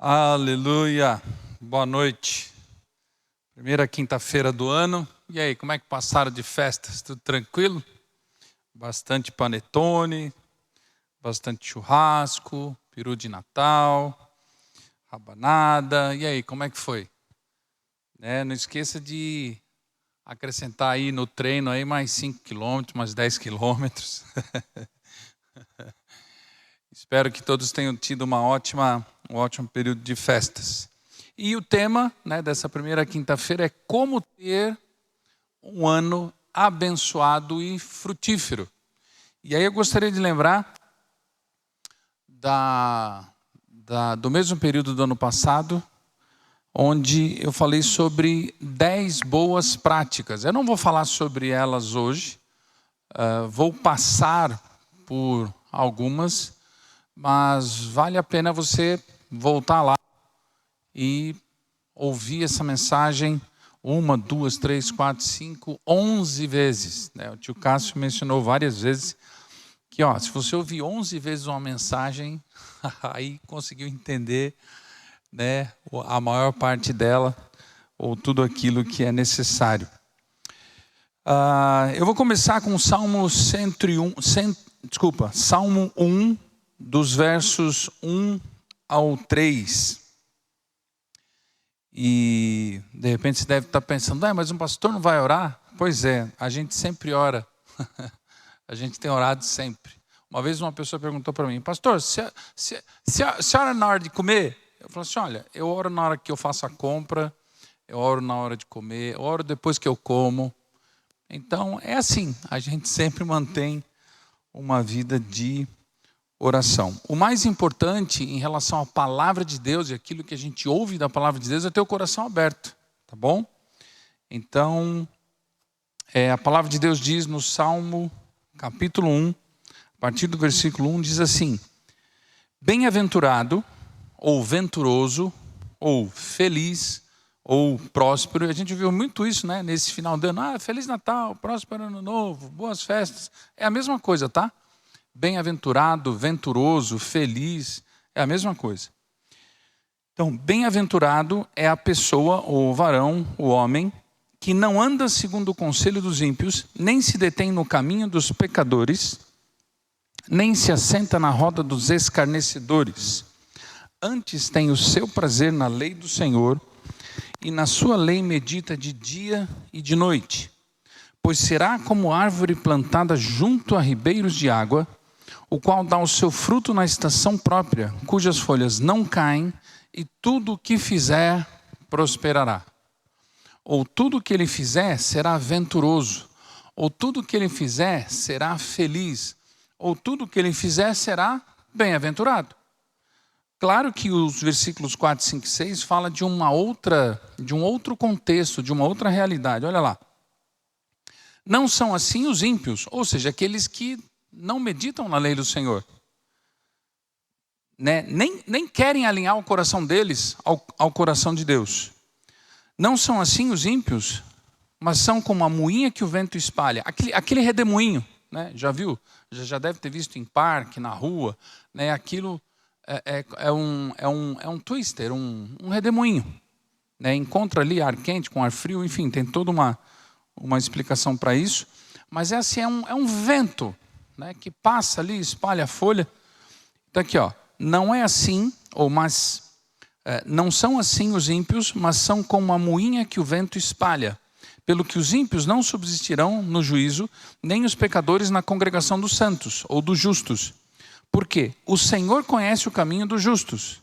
Aleluia, boa noite. Primeira quinta-feira do ano. E aí, como é que passaram de festas? Tudo tranquilo? Bastante panetone, bastante churrasco, peru de Natal, rabanada. E aí, como é que foi? Não esqueça de acrescentar aí no treino aí mais 5 quilômetros, mais 10 quilômetros. Espero que todos tenham tido um ótimo período de festas. E o tema dessa primeira quinta-feira é como ter um ano abençoado e frutífero. E aí eu gostaria de lembrar do mesmo período do ano passado, onde eu falei sobre 10 boas práticas. Eu não vou falar sobre elas hoje, vou passar por algumas, mas vale a pena você voltar lá e ouvir essa mensagem 1, 2, 3, 4, 5, 11 vezes. O tio Cássio mencionou várias vezes que se você ouvir 11 vezes uma mensagem, aí conseguiu entender a maior parte dela, ou tudo aquilo que é necessário. Eu vou começar com Salmo 1, dos versos 1 ao 3. E de repente você deve estar pensando, mas um pastor não vai orar? Pois é, a gente sempre ora. A gente tem orado sempre. Uma vez uma pessoa perguntou para mim, pastor, se ora na hora de comer? Eu falei assim, olha, eu oro na hora que eu faço a compra, eu oro na hora de comer, eu oro depois que eu como. Então é assim, a gente sempre mantém uma vida de oração. O mais importante em relação à palavra de Deus e aquilo que a gente ouve da palavra de Deus é ter o coração aberto, tá bom? Então, a palavra de Deus diz no Salmo, capítulo 1, a partir do versículo 1, diz assim: bem-aventurado, ou venturoso, ou feliz, ou próspero. A gente viu muito isso, nesse final de ano. Feliz Natal, próspero ano novo, boas festas. É a mesma coisa, tá? Bem-aventurado, venturoso, feliz, é a mesma coisa. Então, bem-aventurado é a pessoa, ou o varão, o homem, que não anda segundo o conselho dos ímpios, nem se detém no caminho dos pecadores, nem se assenta na roda dos escarnecedores. Antes tem o seu prazer na lei do Senhor, e na sua lei medita de dia e de noite. Pois será como árvore plantada junto a ribeiros de água, o qual dá o seu fruto na estação própria, cujas folhas não caem, e tudo o que fizer prosperará. Ou tudo o que ele fizer será venturoso, ou tudo o que ele fizer será feliz, ou tudo o que ele fizer será bem-aventurado. Claro que os versículos 4, 5 e 6 falam de um outro contexto, de uma outra realidade. Olha lá. Não são assim os ímpios, ou seja, aqueles que não meditam na lei do Senhor. Nem querem alinhar o coração deles ao coração de Deus. Não são assim os ímpios, mas são como a moinha que o vento espalha. Aquele redemoinho, já viu? Já deve ter visto em parque, na rua. Aquilo é um twister, um redemoinho. Encontra ali ar quente com ar frio, enfim, tem toda uma explicação para isso. Mas assim, é um vento que passa ali, espalha a folha. Então aqui, não é assim, não são assim os ímpios, mas são como a moinha que o vento espalha. Pelo que os ímpios não subsistirão no juízo, nem os pecadores na congregação dos santos, ou dos justos. Por quê? O Senhor conhece o caminho dos justos,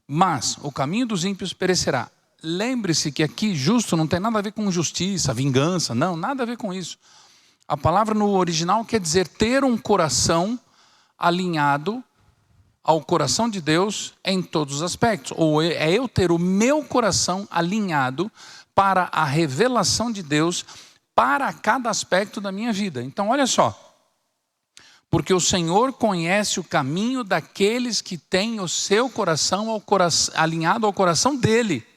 mas o caminho dos ímpios perecerá. Lembre-se que aqui justo não tem nada a ver com justiça, vingança, não, nada a ver com isso. A palavra no original quer dizer ter um coração alinhado ao coração de Deus em todos os aspectos. Ou é eu ter o meu coração alinhado para a revelação de Deus para cada aspecto da minha vida. Então olha só. Porque o Senhor conhece o caminho daqueles que têm o seu coração alinhado ao coração dele.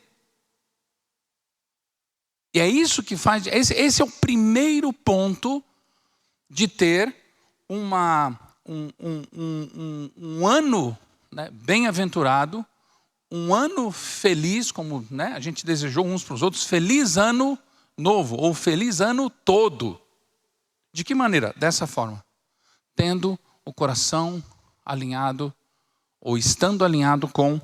E é isso que faz, esse é o primeiro ponto de ter um ano bem-aventurado, um ano feliz, como, né, a gente desejou uns para os outros, feliz ano novo, ou feliz ano todo. De que maneira? Dessa forma, tendo o coração alinhado, ou estando alinhado com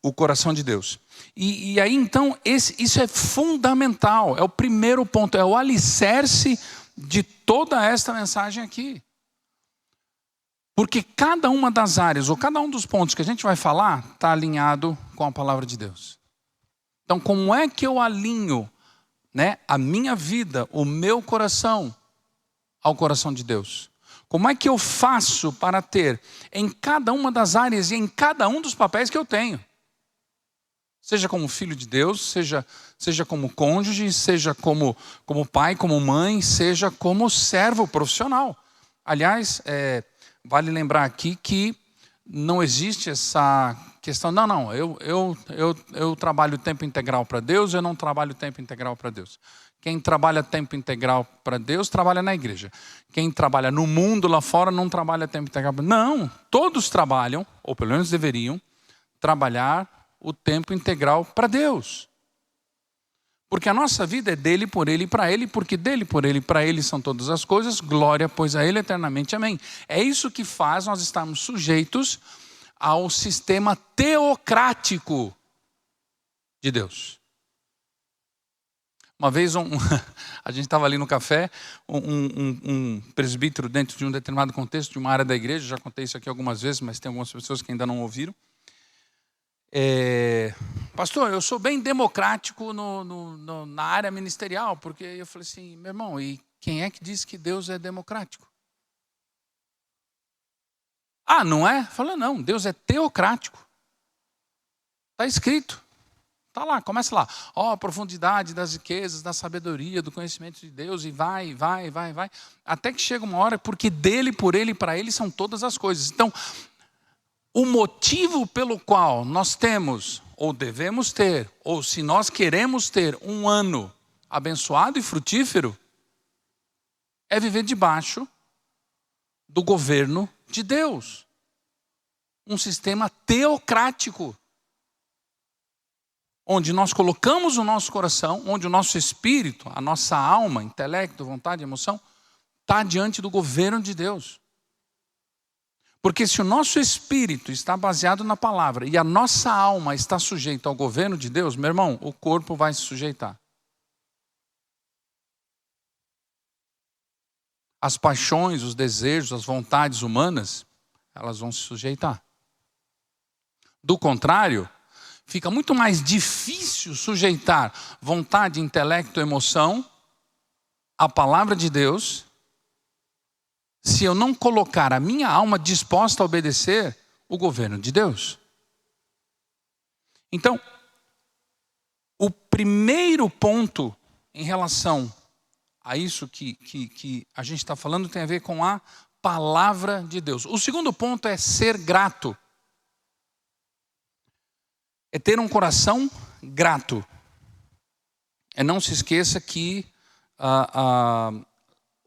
o coração de Deus. E aí então, isso é fundamental, é o primeiro ponto, é o alicerce de toda esta mensagem aqui. Porque cada uma das áreas, ou cada um dos pontos que a gente vai falar, está alinhado com a palavra de Deus. Então, como é que eu alinho, né, a minha vida, o meu coração, ao coração de Deus? Como é que eu faço para ter em cada uma das áreas e em cada um dos papéis que eu tenho? Seja como filho de Deus, seja como cônjuge, seja como pai, como mãe, seja como servo profissional. Aliás, vale lembrar aqui que não existe essa questão, não, eu trabalho tempo integral para Deus, eu não trabalho tempo integral para Deus. Quem trabalha tempo integral para Deus, trabalha na igreja. Quem trabalha no mundo lá fora, não trabalha tempo integral para Deus. Não, todos trabalham, ou pelo menos deveriam, trabalhar o tempo integral para Deus. Porque a nossa vida é dele, por ele e para ele, porque dele, por ele e para ele são todas as coisas, glória, pois a ele eternamente, amém. É isso que faz nós estarmos sujeitos ao sistema teocrático de Deus. Uma vez a gente estava ali no café, um presbítero dentro de um determinado contexto, de uma área da igreja, já contei isso aqui algumas vezes, mas tem algumas pessoas que ainda não ouviram. Pastor, eu sou bem democrático na área ministerial, porque eu falei assim, meu irmão, e quem é que diz que Deus é democrático? Ah, não é? Falei, não, Deus é teocrático. Está escrito. Está lá, começa lá. A profundidade das riquezas, da sabedoria, do conhecimento de Deus, e vai. Até que chega uma hora, porque dele, por ele e para ele são todas as coisas. Então, o motivo pelo qual nós temos, ou devemos ter, ou se nós queremos ter um ano abençoado e frutífero, é viver debaixo do governo de Deus. Um sistema teocrático. Onde nós colocamos o nosso coração, onde o nosso espírito, a nossa alma, intelecto, vontade, emoção, está diante do governo de Deus. Porque se o nosso espírito está baseado na palavra e a nossa alma está sujeita ao governo de Deus, meu irmão, o corpo vai se sujeitar. As paixões, os desejos, as vontades humanas, elas vão se sujeitar. Do contrário, fica muito mais difícil sujeitar vontade, intelecto, emoção à palavra de Deus, se eu não colocar a minha alma disposta a obedecer o governo de Deus. Então, o primeiro ponto em relação a isso que a gente está falando tem a ver com a palavra de Deus. O segundo ponto é ser grato. É ter um coração grato. Não se esqueça que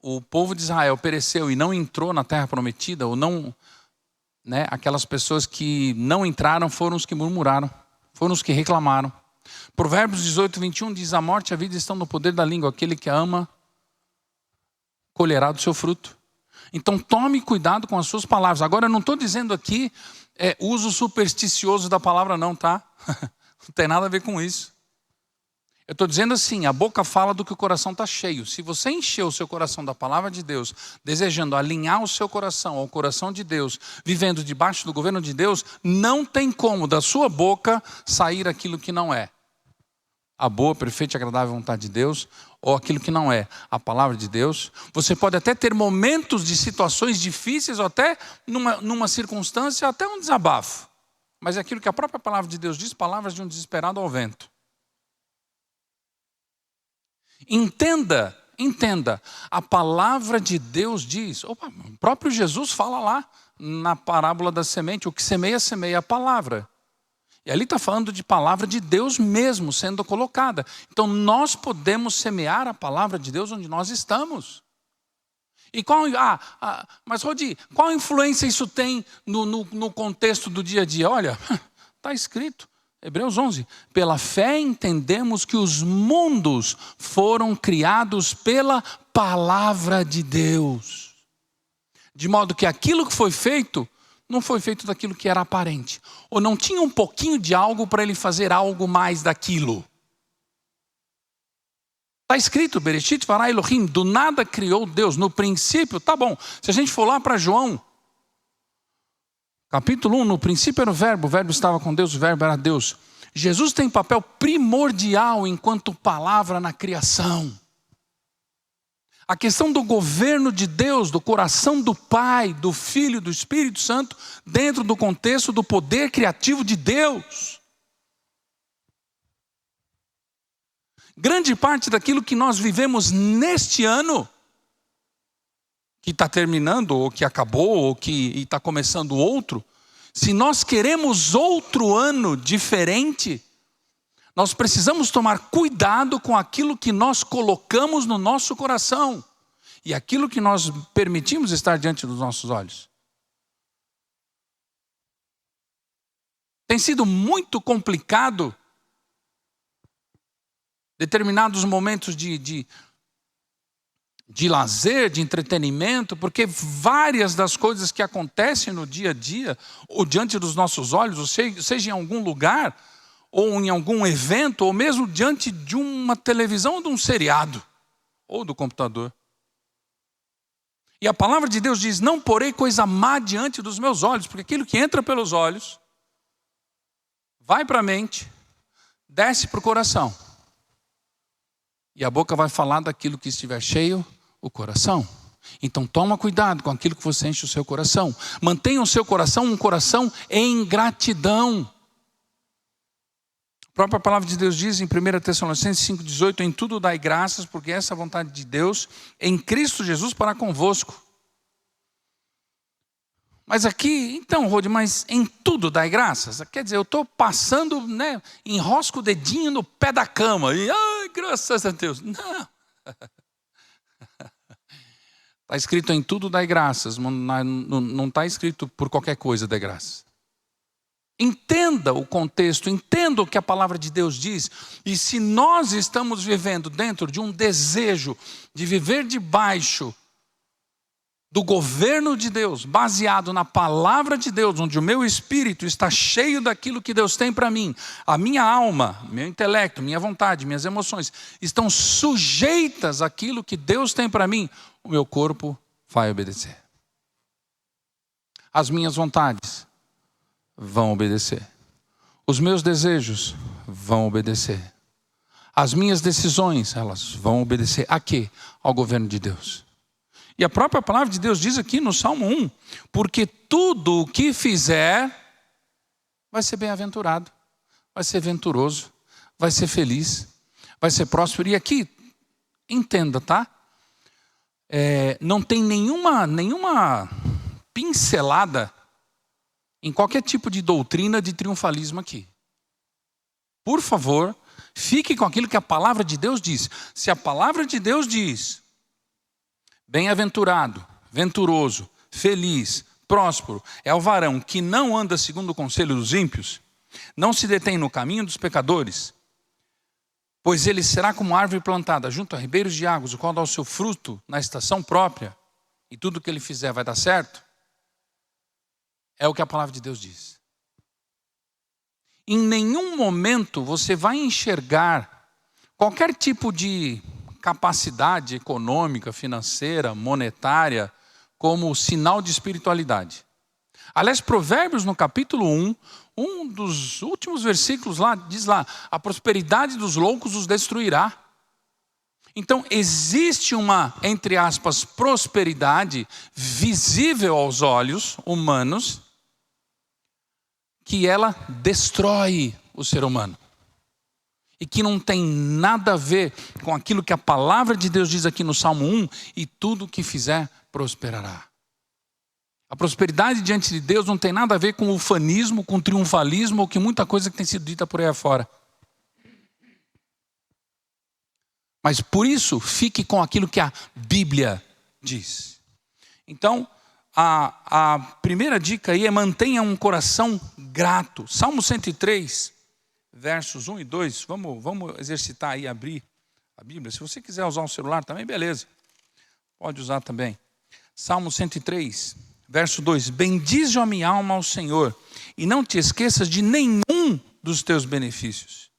o povo de Israel pereceu e não entrou na terra prometida, ou não, né, aquelas pessoas que não entraram foram os que murmuraram, foram os que reclamaram. Provérbios 18, 21 diz, a morte e a vida estão no poder da língua, aquele que a ama colherá do seu fruto. Então tome cuidado com as suas palavras. Agora eu não estou dizendo aqui uso supersticioso da palavra não, tá? Não tem nada a ver com isso. Eu estou dizendo assim, a boca fala do que o coração está cheio. Se você encher o seu coração da palavra de Deus, desejando alinhar o seu coração ao coração de Deus, vivendo debaixo do governo de Deus, não tem como da sua boca sair aquilo que não é a boa, perfeita e agradável vontade de Deus, ou aquilo que não é a palavra de Deus. Você pode até ter momentos de situações difíceis, ou até numa circunstância, até um desabafo. Mas é aquilo que a própria palavra de Deus diz, palavras de um desesperado ao vento. Entenda, a palavra de Deus diz, o próprio Jesus fala lá na parábola da semente, o que semeia, semeia a palavra. E ali está falando de palavra de Deus mesmo sendo colocada. Então nós podemos semear a palavra de Deus onde nós estamos. E mas Rodi, qual influência isso tem no contexto do dia a dia? Olha, está escrito, Hebreus 11. Pela fé entendemos que os mundos foram criados pela palavra de Deus. De modo que aquilo que foi feito, não foi feito daquilo que era aparente. Ou não tinha um pouquinho de algo para ele fazer algo mais daquilo. Está escrito, Bereshit bara Elohim, do nada criou Deus. No princípio, tá bom. Se a gente for lá para João, capítulo 1, no princípio era o verbo estava com Deus, o verbo era Deus. Jesus tem papel primordial enquanto palavra na criação. A questão do governo de Deus, do coração do Pai, do Filho, do Espírito Santo, dentro do contexto do poder criativo de Deus. Grande parte daquilo que nós vivemos neste ano, que está terminando, ou que acabou, ou que está começando outro, se nós queremos outro ano diferente, nós precisamos tomar cuidado com aquilo que nós colocamos no nosso coração e aquilo que nós permitimos estar diante dos nossos olhos. Tem sido muito complicado determinados momentos de lazer, de entretenimento, porque várias das coisas que acontecem no dia a dia, ou diante dos nossos olhos, ou seja em algum lugar, ou em algum evento, ou mesmo diante de uma televisão, ou de um seriado, ou do computador. E a palavra de Deus diz, não porei coisa má diante dos meus olhos, porque aquilo que entra pelos olhos, vai para a mente, desce para o coração. E a boca vai falar daquilo que estiver cheio, o coração. Então toma cuidado com aquilo que você enche o seu coração. Mantenha o seu coração um coração em gratidão. A própria palavra de Deus diz em 1 Tessalonicenses 5,18, em tudo dai graças, porque essa é a vontade de Deus em Cristo Jesus para convosco. Mas aqui, então, Rode, mas em tudo dai graças? Quer dizer, eu estou passando, enrosco o dedinho no pé da cama e, ai, graças a Deus. Não. Está escrito em tudo dai graças, não está escrito por qualquer coisa dai graças. Entenda o contexto, entenda o que a palavra de Deus diz. E se nós estamos vivendo dentro de um desejo de viver debaixo do governo de Deus, baseado na palavra de Deus, onde o meu espírito está cheio daquilo que Deus tem para mim, a minha alma, meu intelecto, minha vontade, minhas emoções, estão sujeitas àquilo que Deus tem para mim, o meu corpo vai obedecer. As minhas vontades vão obedecer. Os meus desejos vão obedecer. As minhas decisões, elas vão obedecer a quê? Ao governo de Deus. E a própria palavra de Deus diz aqui no Salmo 1, porque tudo o que fizer vai ser bem-aventurado, vai ser venturoso, vai ser feliz, vai ser próspero. E aqui, entenda, tá? Não tem nenhuma pincelada em qualquer tipo de doutrina de triunfalismo aqui. Por favor, fique com aquilo que a palavra de Deus diz. Se a palavra de Deus diz, bem-aventurado, venturoso, feliz, próspero, é o varão que não anda segundo o conselho dos ímpios, não se detém no caminho dos pecadores, pois ele será como árvore plantada junto a ribeiros de águas, o qual dá o seu fruto na estação própria, e tudo que ele fizer vai dar certo. É o que a palavra de Deus diz. Em nenhum momento você vai enxergar qualquer tipo de capacidade econômica, financeira, monetária, como sinal de espiritualidade. Aliás, Provérbios no capítulo 1, um dos últimos versículos lá, diz lá, a prosperidade dos loucos os destruirá. Então existe uma, entre aspas, prosperidade visível aos olhos humanos, que ela destrói o ser humano. E que não tem nada a ver com aquilo que a palavra de Deus diz aqui no Salmo 1, e tudo que fizer prosperará. A prosperidade diante de Deus não tem nada a ver com ufanismo, com triunfalismo, ou com muita coisa que tem sido dita por aí afora. Mas por isso, fique com aquilo que a Bíblia diz. Então, a primeira dica aí é mantenha um coração grato. Salmo 103 versos 1 e 2. Vamos exercitar aí, abrir a Bíblia. Se você quiser usar o celular também, beleza. Pode usar também. Salmo 103, verso 2. Bendize a minha alma ao Senhor, e não te esqueças de nenhum dos teus benefícios.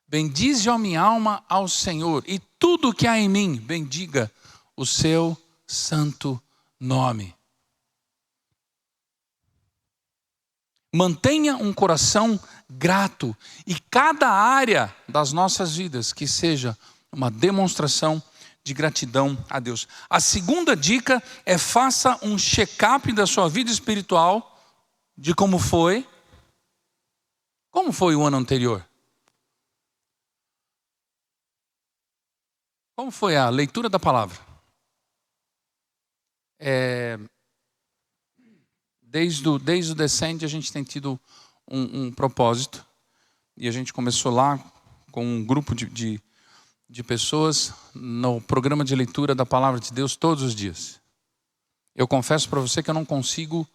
Bendize a minha alma ao Senhor, e tudo que há em mim, bendiga o seu santo nome. Mantenha um coração grato, e cada área das nossas vidas que seja uma demonstração de gratidão a Deus. A segunda dica é: faça um check-up da sua vida espiritual, de como foi o ano anterior. Como foi a leitura da palavra? Desde o Descende a gente tem tido um propósito, e a gente começou lá com um grupo de pessoas no programa de leitura da palavra de Deus todos os dias. Eu confesso para você que eu não consigo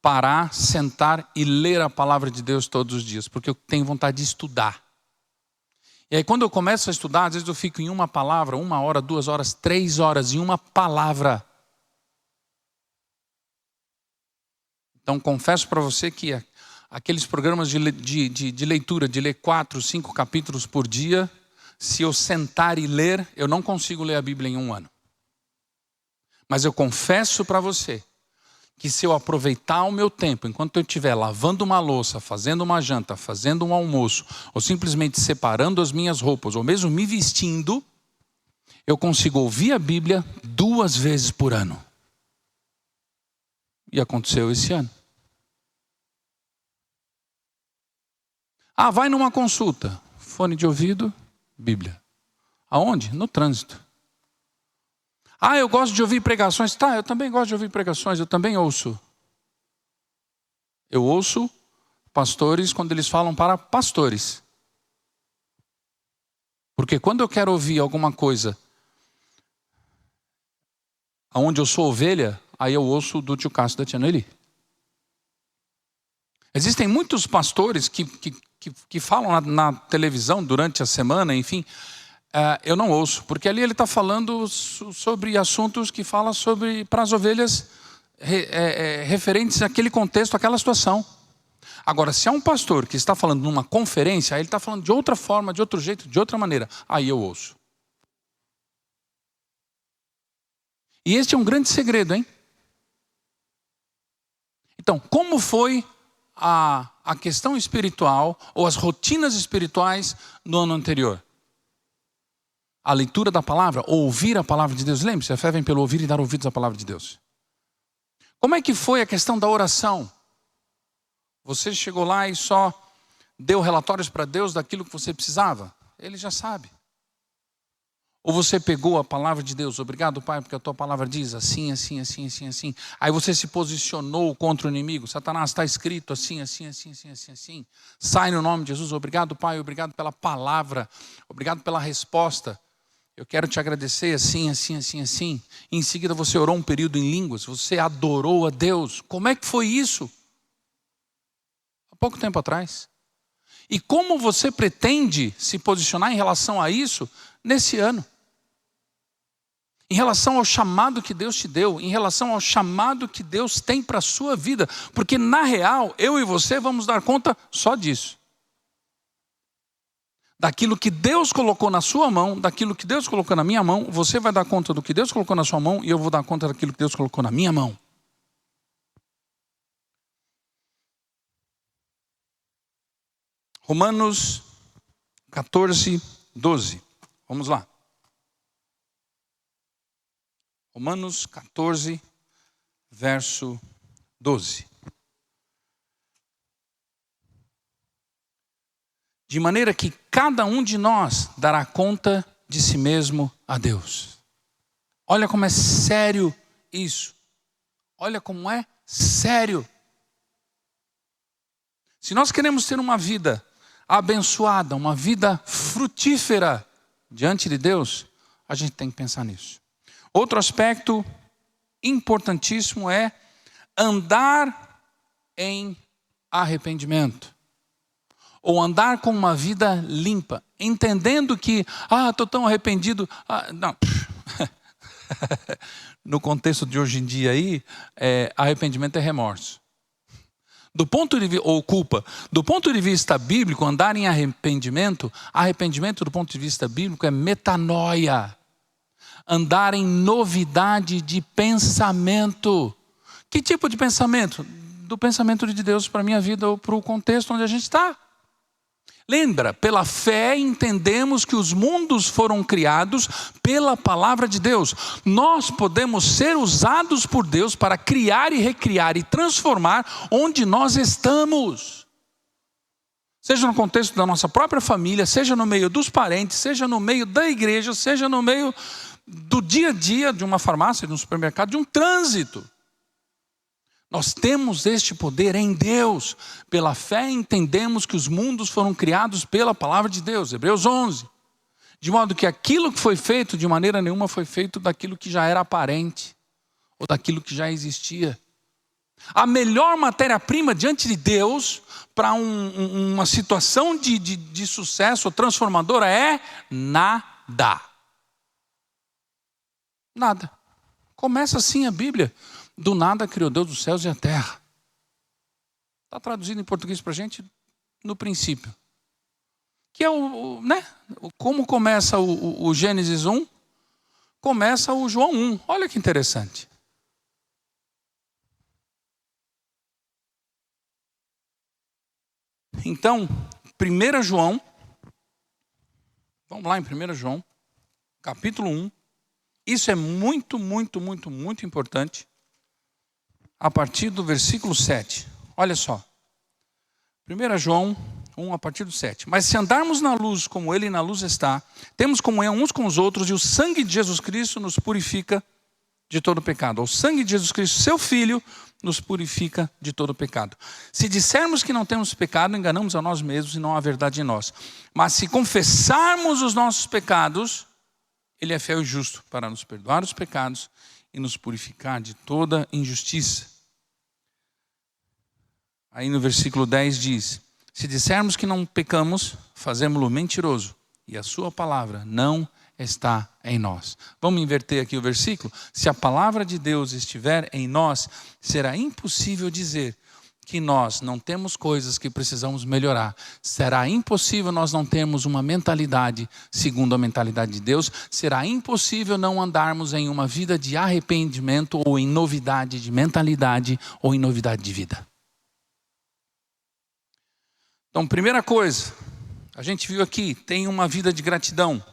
parar, sentar e ler a palavra de Deus todos os dias, porque eu tenho vontade de estudar. E aí quando eu começo a estudar, às vezes eu fico em uma palavra, 1 hora, 2 horas, 3 horas em uma palavra. Então confesso para você que aqueles programas de leitura, de ler 4, 5 capítulos por dia, se eu sentar e ler, eu não consigo ler a Bíblia em 1 ano. Mas eu confesso para você que se eu aproveitar o meu tempo, enquanto eu estiver lavando uma louça, fazendo uma janta, fazendo um almoço, ou simplesmente separando as minhas roupas, ou mesmo me vestindo, eu consigo ouvir a Bíblia 2 vezes por ano. E aconteceu esse ano. Vai numa consulta, fone de ouvido, Bíblia. Aonde? No trânsito. Eu gosto de ouvir pregações. Tá, eu também gosto de ouvir pregações, eu também ouço. Eu ouço pastores quando eles falam para pastores. Porque quando eu quero ouvir alguma coisa onde eu sou ovelha, aí eu ouço do tio Cássio da tia Noeli. Existem muitos pastores que falam na televisão durante a semana, enfim, eu não ouço, porque ali ele está falando sobre assuntos que falam sobre para as ovelhas referentes àquele contexto, àquela situação. Agora, se é um pastor que está falando numa conferência, aí ele está falando de outra forma, de outro jeito, de outra maneira, aí eu ouço. E este é um grande segredo, hein? Então, como foi a questão espiritual ou as rotinas espirituais no ano anterior? A leitura da palavra, ou ouvir a palavra de Deus. Lembre-se, a fé vem pelo ouvir e dar ouvidos à palavra de Deus. Como é que foi a questão da oração? Você chegou lá e só deu relatórios para Deus daquilo que você precisava? Ele já sabe. Ou você pegou a palavra de Deus, obrigado Pai, porque a tua palavra diz assim, assim, assim, assim, assim. Aí você se posicionou contra o inimigo. Satanás, está escrito assim, assim, assim, assim, assim, assim. Sai no nome de Jesus, obrigado Pai, obrigado pela palavra, obrigado pela resposta. Eu quero te agradecer assim, assim, assim, assim. E em seguida você orou um período em línguas, você adorou a Deus. Como é que foi isso? Há pouco tempo atrás. E como você pretende se posicionar em relação a isso nesse ano? Em relação ao chamado que Deus te deu, em relação ao chamado que Deus tem para a sua vida. Porque na real, eu e você vamos dar conta só disso. Daquilo que Deus colocou na sua mão, daquilo que Deus colocou na minha mão, você vai dar conta do que Deus colocou na sua mão e eu vou dar conta daquilo que Deus colocou na minha mão. Romanos 14, 12. Vamos lá. Romanos 14, verso 12. De maneira que cada um de nós dará conta de si mesmo a Deus. Olha como é sério isso. Olha como é sério. Se nós queremos ter uma vida abençoada, uma vida frutífera diante de Deus, a gente tem que pensar nisso. Outro aspecto importantíssimo é andar em arrependimento. Ou andar com uma vida limpa, entendendo que, estou tão arrependido. Não. No contexto de hoje em dia aí, arrependimento é remorso. Ou culpa. Do ponto de vista bíblico, andar em arrependimento do ponto de vista bíblico é metanoia. Andar em novidade de pensamento. Que tipo de pensamento? Do pensamento de Deus para a minha vida ou para o contexto onde a gente está. Lembra, pela fé entendemos que os mundos foram criados pela palavra de Deus. Nós podemos ser usados por Deus para criar e recriar e transformar onde nós estamos. Seja no contexto da nossa própria família, seja no meio dos parentes, seja no meio da igreja, seja no meio do dia a dia de uma farmácia, de um supermercado, de um trânsito. Nós temos este poder em Deus. Pela fé entendemos que os mundos foram criados pela palavra de Deus. Hebreus 11. De modo que aquilo que foi feito, de maneira nenhuma foi feito daquilo que já era aparente. Ou daquilo que já existia. A melhor matéria-prima diante de Deus para uma situação de sucesso transformadora é nada. Nada. Começa assim a Bíblia. Do nada criou Deus os céus e a terra. Está traduzido em português para a gente no princípio. Que é como começa o Gênesis 1, começa o João 1. Olha que interessante. Então, 1 João, vamos lá em 1 João, capítulo 1. Isso é muito, muito, muito, muito importante. A partir do versículo 7. Olha só. 1 João 1, a partir do 7. Mas se andarmos na luz como Ele na luz está, temos comunhão uns com os outros, e o sangue de Jesus Cristo nos purifica de todo pecado. O sangue de Jesus Cristo, seu Filho, nos purifica de todo pecado. Se dissermos que não temos pecado, enganamos a nós mesmos e não há verdade em nós. Mas se confessarmos os nossos pecados, Ele é fiel e justo para nos perdoar os pecados e nos purificar de toda injustiça. Aí no versículo 10 diz: se dissermos que não pecamos, fazemo-lo mentiroso, e a sua palavra não está em nós. Vamos inverter aqui o versículo? Se a palavra de Deus estiver em nós, será impossível dizer que nós não temos coisas que precisamos melhorar. Será impossível nós não termos uma mentalidade segundo a mentalidade de Deus. Será impossível não andarmos em uma vida de arrependimento ou em novidade de mentalidade ou em novidade de vida. Então, primeira coisa, a gente viu aqui, tenha uma vida de gratidão.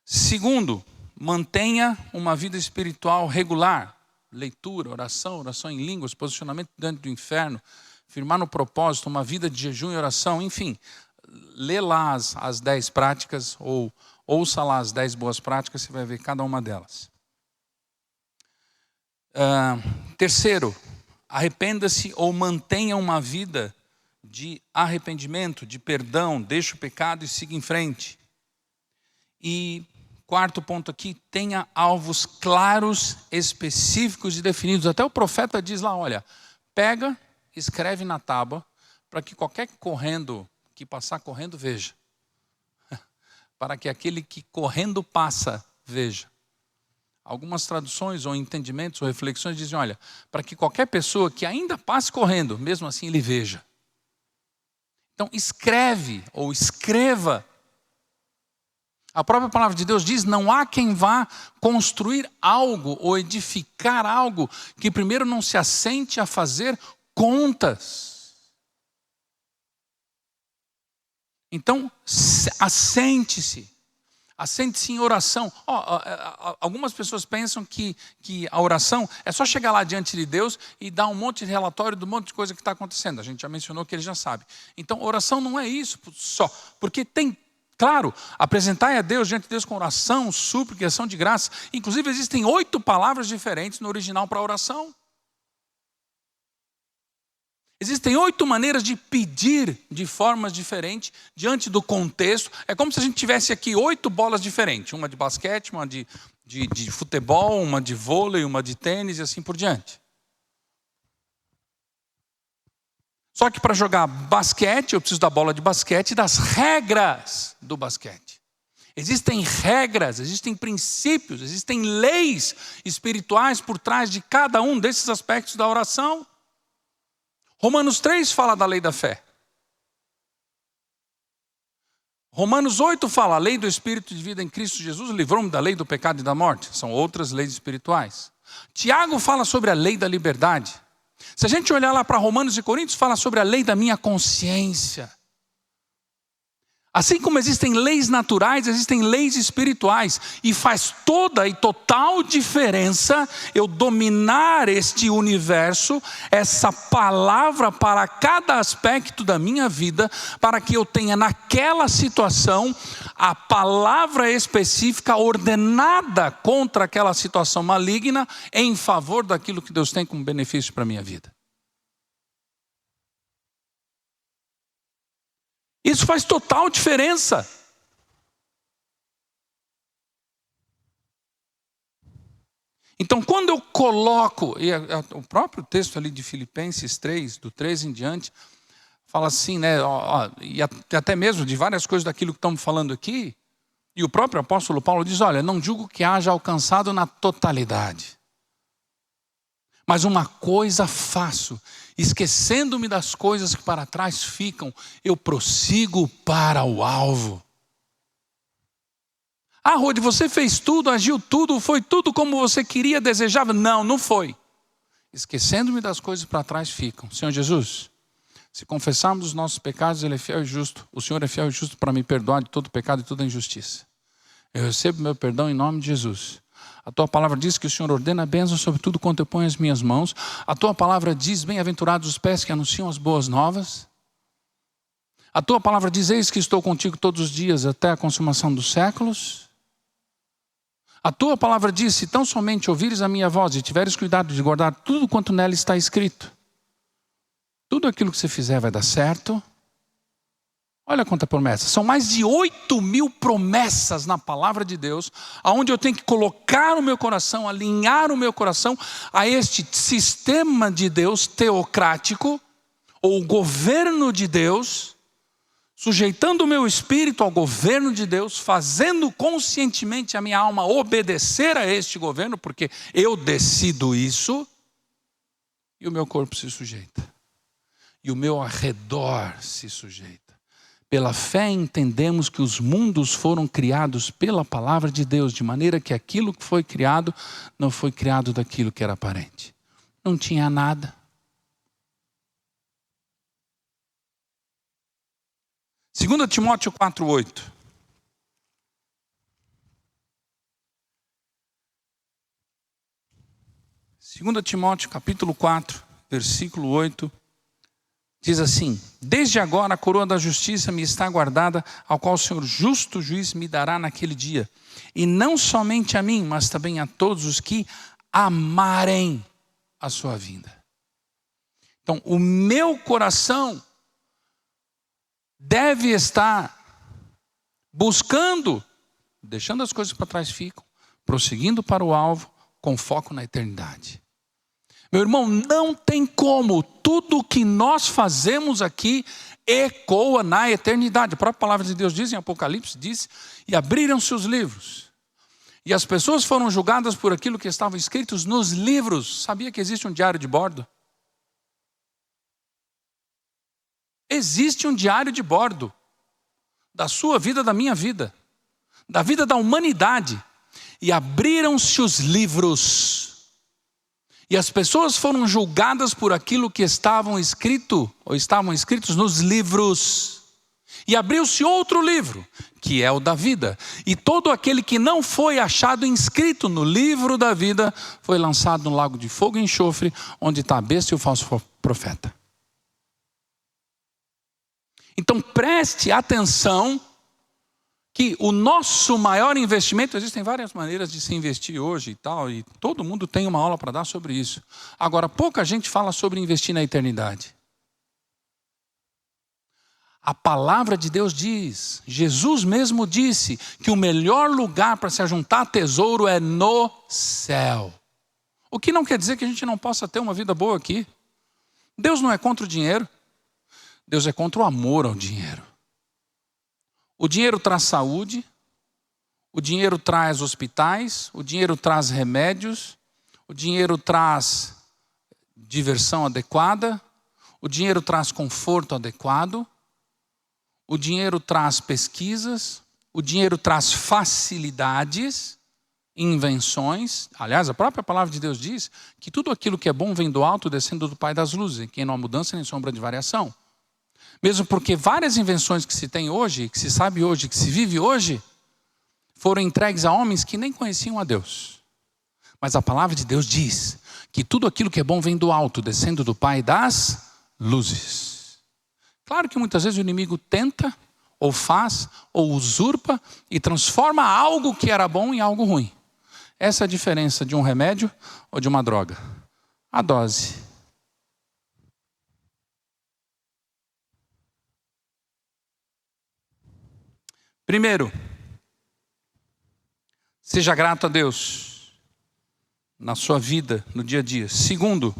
Segundo, mantenha uma vida espiritual regular. Leitura, oração em línguas, posicionamento diante do inferno, firmar no propósito, uma vida de jejum e oração, enfim. Lê lá as 10 práticas, ou ouça lá as 10 boas práticas, você vai ver cada uma delas. Terceiro, arrependa-se ou mantenha uma vida de arrependimento, de perdão, deixe o pecado e siga em frente. E quarto ponto aqui, tenha alvos claros, específicos e definidos. Até o profeta diz lá, olha, pega, escreve na tábua, para que qualquer que passar correndo, veja. Para que aquele que correndo passa, veja. Algumas traduções ou entendimentos ou reflexões dizem, olha, para que qualquer pessoa que ainda passe correndo, mesmo assim ele veja. Então escreve ou escreva. A própria palavra de Deus diz, não há quem vá construir algo ou edificar algo que primeiro não se assente a fazer contas. Então, assente-se em oração. Algumas pessoas pensam que a oração é só chegar lá diante de Deus e dar um monte de relatório do monte de coisa que está acontecendo. A gente já mencionou que ele já sabe. Então, oração não é isso só, porque tem, claro, apresentai a Deus diante de Deus com oração, súplica e ação de graça. Inclusive, existem 8 palavras diferentes no original para oração. Existem 8 maneiras de pedir de formas diferentes diante do contexto. É como se a gente tivesse aqui 8 bolas diferentes. Uma de basquete, uma de futebol, uma de vôlei, uma de tênis e assim por diante. Só que para jogar basquete, eu preciso da bola de basquete e das regras do basquete. Existem regras, existem princípios, existem leis espirituais por trás de cada um desses aspectos da oração. Romanos 3 fala da lei da fé. Romanos 8 fala, a lei do Espírito de vida em Cristo Jesus livrou-me da lei do pecado e da morte. São outras leis espirituais. Tiago fala sobre a lei da liberdade. Se a gente olhar lá para Romanos e Coríntios, fala sobre a lei da minha consciência. Assim como existem leis naturais, existem leis espirituais. E faz toda e total diferença eu dominar este universo, essa palavra para cada aspecto da minha vida, para que eu tenha naquela situação a palavra específica ordenada contra aquela situação maligna em favor daquilo que Deus tem como benefício para a minha vida. Isso faz total diferença. Então, quando eu coloco, e o próprio texto ali de Filipenses 3, do 3 em diante, fala assim, né? E até mesmo de várias coisas daquilo que estamos falando aqui, e o próprio apóstolo Paulo diz, olha, não julgo que haja alcançado na totalidade. Mas uma coisa faço, esquecendo-me das coisas que para trás ficam, eu prossigo para o alvo. Ah, Rode, você fez tudo, agiu tudo, foi tudo como você queria, desejava? Não, não foi. Esquecendo-me das coisas que para trás ficam. Senhor Jesus, se confessarmos os nossos pecados, Ele é fiel e justo. O Senhor é fiel e justo para me perdoar de todo pecado e toda injustiça. Eu recebo meu perdão em nome de Jesus. A tua palavra diz que o Senhor ordena a bênção sobre tudo quanto eu ponho as minhas mãos. A tua palavra diz, bem-aventurados os pés que anunciam as boas novas. A tua palavra diz, eis que estou contigo todos os dias até a consumação dos séculos. A tua palavra diz, se tão somente ouvires a minha voz e tiveres cuidado de guardar tudo quanto nela está escrito, tudo aquilo que você fizer vai dar certo. Olha quanta promessa. São mais de 8.000 promessas na palavra de Deus, aonde eu tenho que colocar o meu coração, alinhar o meu coração a este sistema de Deus teocrático, ou governo de Deus, sujeitando o meu espírito ao governo de Deus, fazendo conscientemente a minha alma obedecer a este governo, porque eu decido isso, e o meu corpo se sujeita, e o meu arredor se sujeita. Pela fé entendemos que os mundos foram criados pela palavra de Deus, de maneira que aquilo que foi criado não foi criado daquilo que era aparente. Não tinha nada. 2 Timóteo 4:8. 2 Timóteo capítulo 4, versículo 8. Diz assim, desde agora a coroa da justiça me está guardada, ao qual o Senhor justo juiz me dará naquele dia. E não somente a mim, mas também a todos os que amarem a sua vinda. Então, o meu coração deve estar buscando, deixando as coisas para trás ficam, prosseguindo para o alvo, com foco na eternidade. Meu irmão, não tem como, tudo o que nós fazemos aqui ecoa na eternidade. A própria palavra de Deus diz em Apocalipse, diz, e abriram-se os livros. E as pessoas foram julgadas por aquilo que estavam escritos nos livros. Sabia que existe um diário de bordo? Existe um diário de bordo da sua vida, da minha vida, da vida da humanidade. E abriram-se os livros. E as pessoas foram julgadas por aquilo que estavam escritos nos livros. E abriu-se outro livro, que é o da vida. E todo aquele que não foi achado inscrito no livro da vida, foi lançado no lago de fogo e enxofre, onde está a besta e o falso profeta. Então preste atenção que o nosso maior investimento, existem várias maneiras de se investir hoje e tal, e todo mundo tem uma aula para dar sobre isso. Agora, pouca gente fala sobre investir na eternidade. A palavra de Deus diz, Jesus mesmo disse, que o melhor lugar para se ajuntar tesouro é no céu. O que não quer dizer que a gente não possa ter uma vida boa aqui. Deus não é contra o dinheiro. Deus é contra o amor ao dinheiro. O dinheiro traz saúde, o dinheiro traz hospitais, o dinheiro traz remédios, o dinheiro traz diversão adequada, o dinheiro traz conforto adequado, o dinheiro traz pesquisas, o dinheiro traz facilidades, invenções. Aliás, a própria palavra de Deus diz que tudo aquilo que é bom vem do alto, descendo do Pai das luzes, em quem não há mudança nem sombra de variação. Mesmo porque várias invenções que se tem hoje, que se sabe hoje, que se vive hoje, foram entregues a homens que nem conheciam a Deus. Mas a palavra de Deus diz que tudo aquilo que é bom vem do alto, descendo do Pai das luzes. Claro que muitas vezes o inimigo tenta, ou faz, ou usurpa e transforma algo que era bom em algo ruim. Essa é a diferença de um remédio ou de uma droga. A dose. Primeiro, seja grato a Deus na sua vida, no dia a dia. Segundo,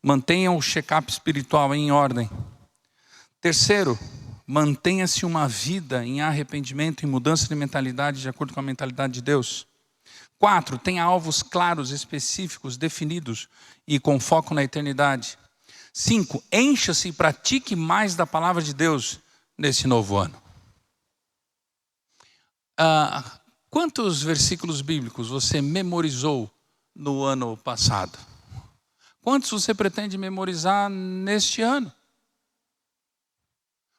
mantenha o check-up espiritual em ordem. Terceiro, mantenha-se uma vida em arrependimento e mudança de mentalidade de acordo com a mentalidade de Deus. 4, tenha alvos claros, específicos, definidos e com foco na eternidade. 5, encha-se e pratique mais da palavra de Deus nesse novo ano. Quantos versículos bíblicos você memorizou no ano passado? Quantos você pretende memorizar neste ano?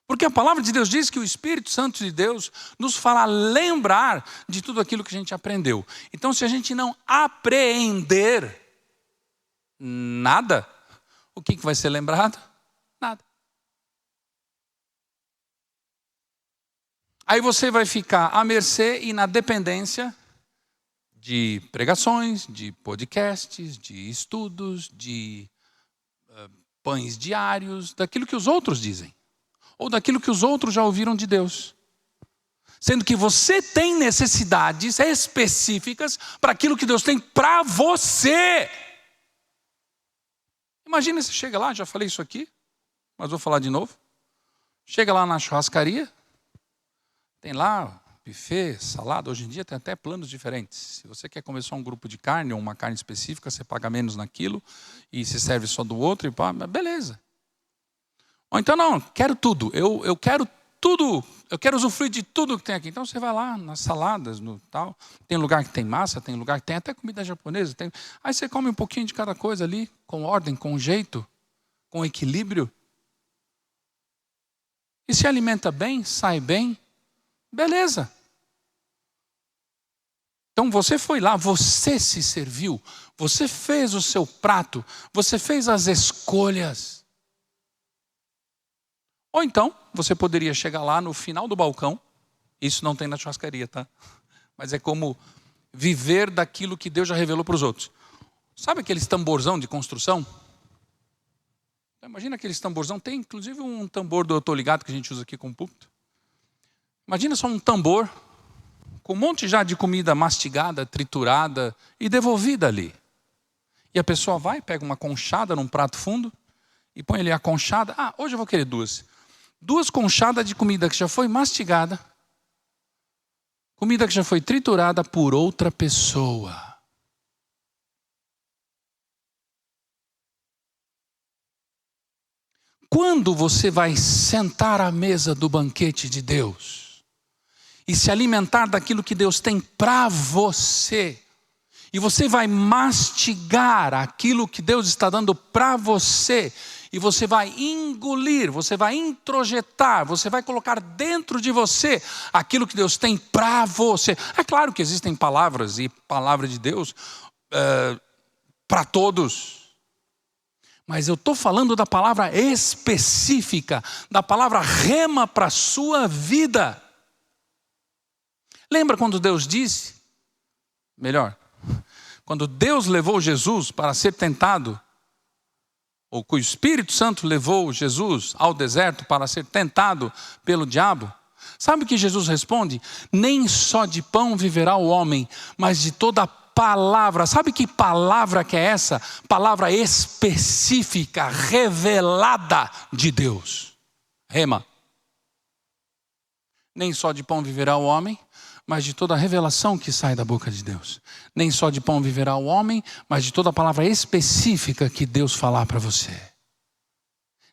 Porque a palavra de Deus diz que o Espírito Santo de Deus nos fará lembrar de tudo aquilo que a gente aprendeu. Então, se a gente não apreender nada, o que vai ser lembrado? Nada. Aí você vai ficar à mercê e na dependência de pregações, de podcasts, de estudos, de pães diários, daquilo que os outros dizem. Ou daquilo que os outros já ouviram de Deus. Sendo que você tem necessidades específicas para aquilo que Deus tem para você. Imagina se chega lá, já falei isso aqui, mas vou falar de novo. Chega lá na churrascaria, tem lá buffet, salada. Hoje em dia tem até planos diferentes. Se você quer comer só um grupo de carne ou uma carne específica, você paga menos naquilo e se serve só do outro, e pá, beleza. Ou então não, quero tudo, eu quero tudo, eu quero usufruir de tudo que tem aqui. Então você vai lá nas saladas, no tal. Tem lugar que tem massa, tem lugar que tem até comida japonesa. Aí você come um pouquinho de cada coisa ali, com ordem, com jeito, com equilíbrio. E se alimenta bem, sai bem, beleza. Então você foi lá, você se serviu, você fez o seu prato, você fez as escolhas. Ou então, você poderia chegar lá no final do balcão, isso não tem na churrascaria, tá? Mas é como viver daquilo que Deus já revelou para os outros. Sabe aqueles tamborzão de construção? Imagina aqueles tamborzão, tem inclusive um tambor do Eu Tô Ligado que a gente usa aqui com púlpito. Imagina só um tambor com um monte já de comida mastigada, triturada e devolvida ali. E a pessoa vai, pega uma conchada num prato fundo e põe ali a conchada. Hoje eu vou querer duas conchadas de comida que já foi mastigada, comida que já foi triturada por outra pessoa. Quando você vai sentar à mesa do banquete de Deus e se alimentar daquilo que Deus tem para você, e você vai mastigar aquilo que Deus está dando para você, e você vai engolir, você vai introjetar, você vai colocar dentro de você aquilo que Deus tem para você. É claro que existem palavras e palavra de Deus para todos. Mas eu estou falando da palavra específica, da palavra rema para a sua vida. Lembra quando Deus disse? Melhor, quando Deus levou Jesus para ser tentado, ou que o Espírito Santo levou Jesus ao deserto para ser tentado pelo diabo, sabe o que Jesus responde? Nem só de pão viverá o homem, mas de toda palavra. Sabe que palavra que é essa? Palavra específica, revelada de Deus. Rema. Nem só de pão viverá o homem, mas de toda a revelação que sai da boca de Deus. Nem só de pão viverá o homem, mas de toda a palavra específica que Deus falar para você.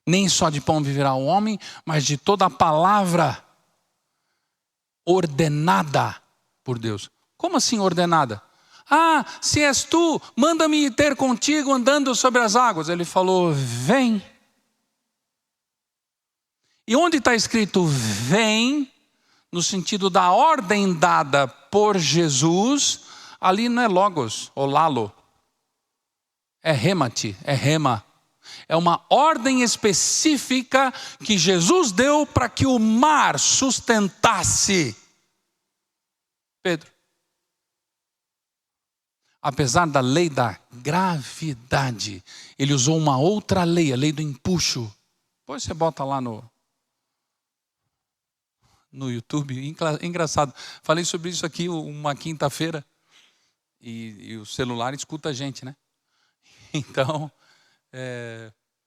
Nem só de pão viverá o homem, mas de toda a palavra ordenada por Deus. Como assim ordenada? Ah, se és tu, manda-me ter contigo andando sobre as águas. Ele falou, vem. E onde está escrito vem, no sentido da ordem dada por Jesus, ali não é logos ou lalo. É remate, é rema. É uma ordem específica que Jesus deu para que o mar sustentasse Pedro. Apesar da lei da gravidade, ele usou uma outra lei, a lei do empuxo. Depois você bota lá no YouTube, engraçado. Falei sobre isso aqui uma quinta-feira e o celular escuta a gente, né? Então,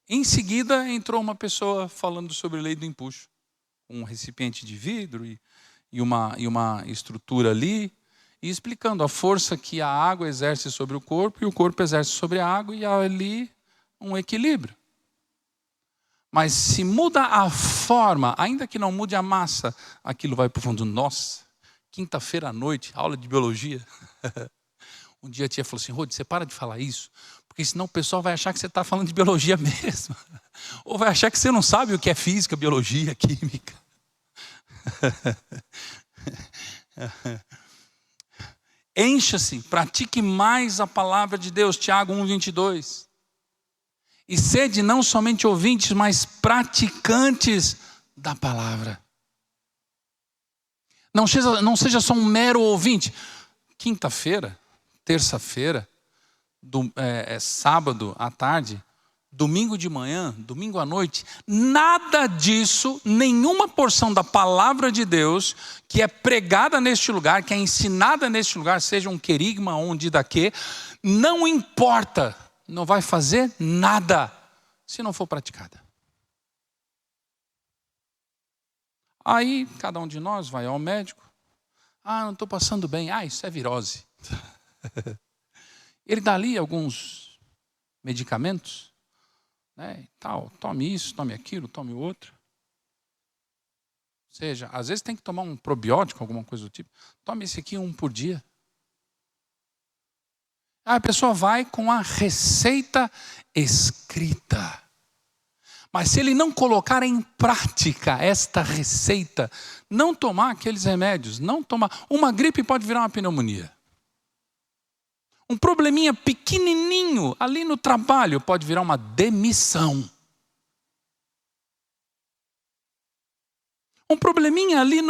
em seguida entrou uma pessoa falando sobre a lei do empuxo. Um recipiente de vidro e uma estrutura ali, e explicando a força que a água exerce sobre o corpo e o corpo exerce sobre a água, e há ali um equilíbrio. Mas se muda a forma, ainda que não mude a massa, aquilo vai para o fundo. Nossa, quinta-feira à noite, aula de biologia. Um dia a tia falou assim, Rodi, você para de falar isso, porque senão o pessoal vai achar que você está falando de biologia mesmo. Ou vai achar que você não sabe o que é física, biologia, química. Encha-se, pratique mais a palavra de Deus, Tiago 1:22. E sede não somente ouvintes, mas praticantes da palavra. Não seja só um mero ouvinte. Quinta-feira, terça-feira, sábado à tarde, domingo de manhã, domingo à noite, nada disso, nenhuma porção da palavra de Deus que é pregada neste lugar, que é ensinada neste lugar, seja um querigma ou um didaquê, não importa, não vai fazer nada se não for praticada. Aí cada um de nós vai ao médico, não estou passando bem, isso é virose. Ele dá ali alguns medicamentos, né, tal, tome isso, tome aquilo, tome o outro. Ou seja, às vezes tem que tomar um probiótico, alguma coisa do tipo. Tome esse aqui 1 por dia. A pessoa vai com a receita escrita. Mas se ele não colocar em prática esta receita, não tomar aqueles remédios, não tomar... Uma gripe pode virar uma pneumonia. Um probleminha pequenininho ali no trabalho pode virar uma demissão. Um probleminha ali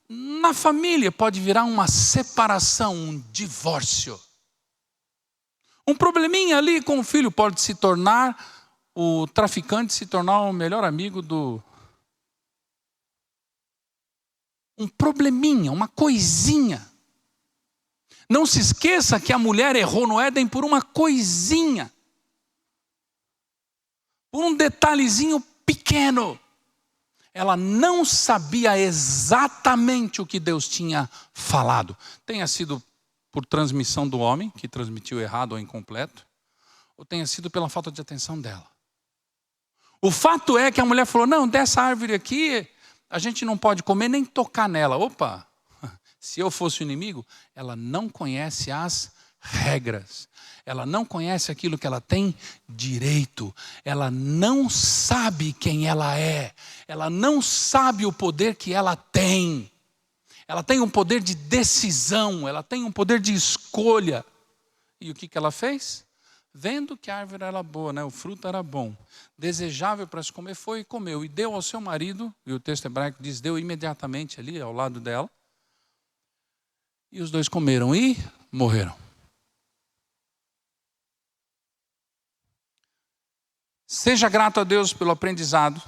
na família pode virar uma separação, um divórcio. Um probleminha ali com o filho pode se tornar, o traficante se tornar o melhor amigo do... Um probleminha, uma coisinha. Não se esqueça que a mulher errou no Éden por uma coisinha. Por um detalhezinho pequeno. Ela não sabia exatamente o que Deus tinha falado. Tenha sido por transmissão do homem, que transmitiu errado ou incompleto, ou tenha sido pela falta de atenção dela. O fato é que a mulher falou, não, dessa árvore aqui, a gente não pode comer nem tocar nela. Opa! Se eu fosse o inimigo, ela não conhece as regras. Ela não conhece aquilo que ela tem direito. Ela não sabe quem ela é. Ela não sabe o poder que ela tem. Ela tem um poder de decisão. Ela tem um poder de escolha. E o que ela fez? Vendo que a árvore era boa, né? O fruto era bom, desejável para se comer, foi e comeu. E deu ao seu marido, e o texto hebraico diz, deu imediatamente ali ao lado dela. E os dois comeram e morreram. Seja grato a Deus pelo aprendizado.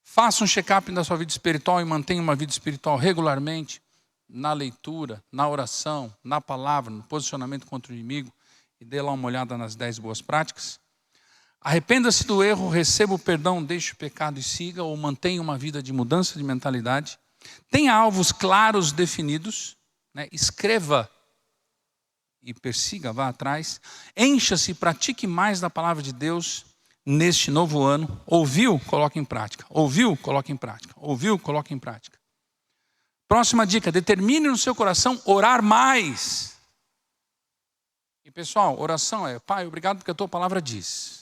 Faça um check-up da sua vida espiritual e mantenha uma vida espiritual regularmente. Na leitura, na oração, na palavra, no posicionamento contra o inimigo. E dê lá uma olhada nas 10 boas práticas. Arrependa-se do erro, receba o perdão, deixe o pecado e siga, ou mantenha uma vida de mudança de mentalidade. Tenha alvos claros definidos, né? Escreva e persiga, vá atrás. Encha-se, pratique mais da palavra de Deus neste novo ano. Ouviu? Coloque em prática. Ouviu? Coloque em prática. Ouviu? Coloque em prática. Próxima dica, determine no seu coração orar mais. E pessoal, oração é: Pai, obrigado porque a tua palavra diz.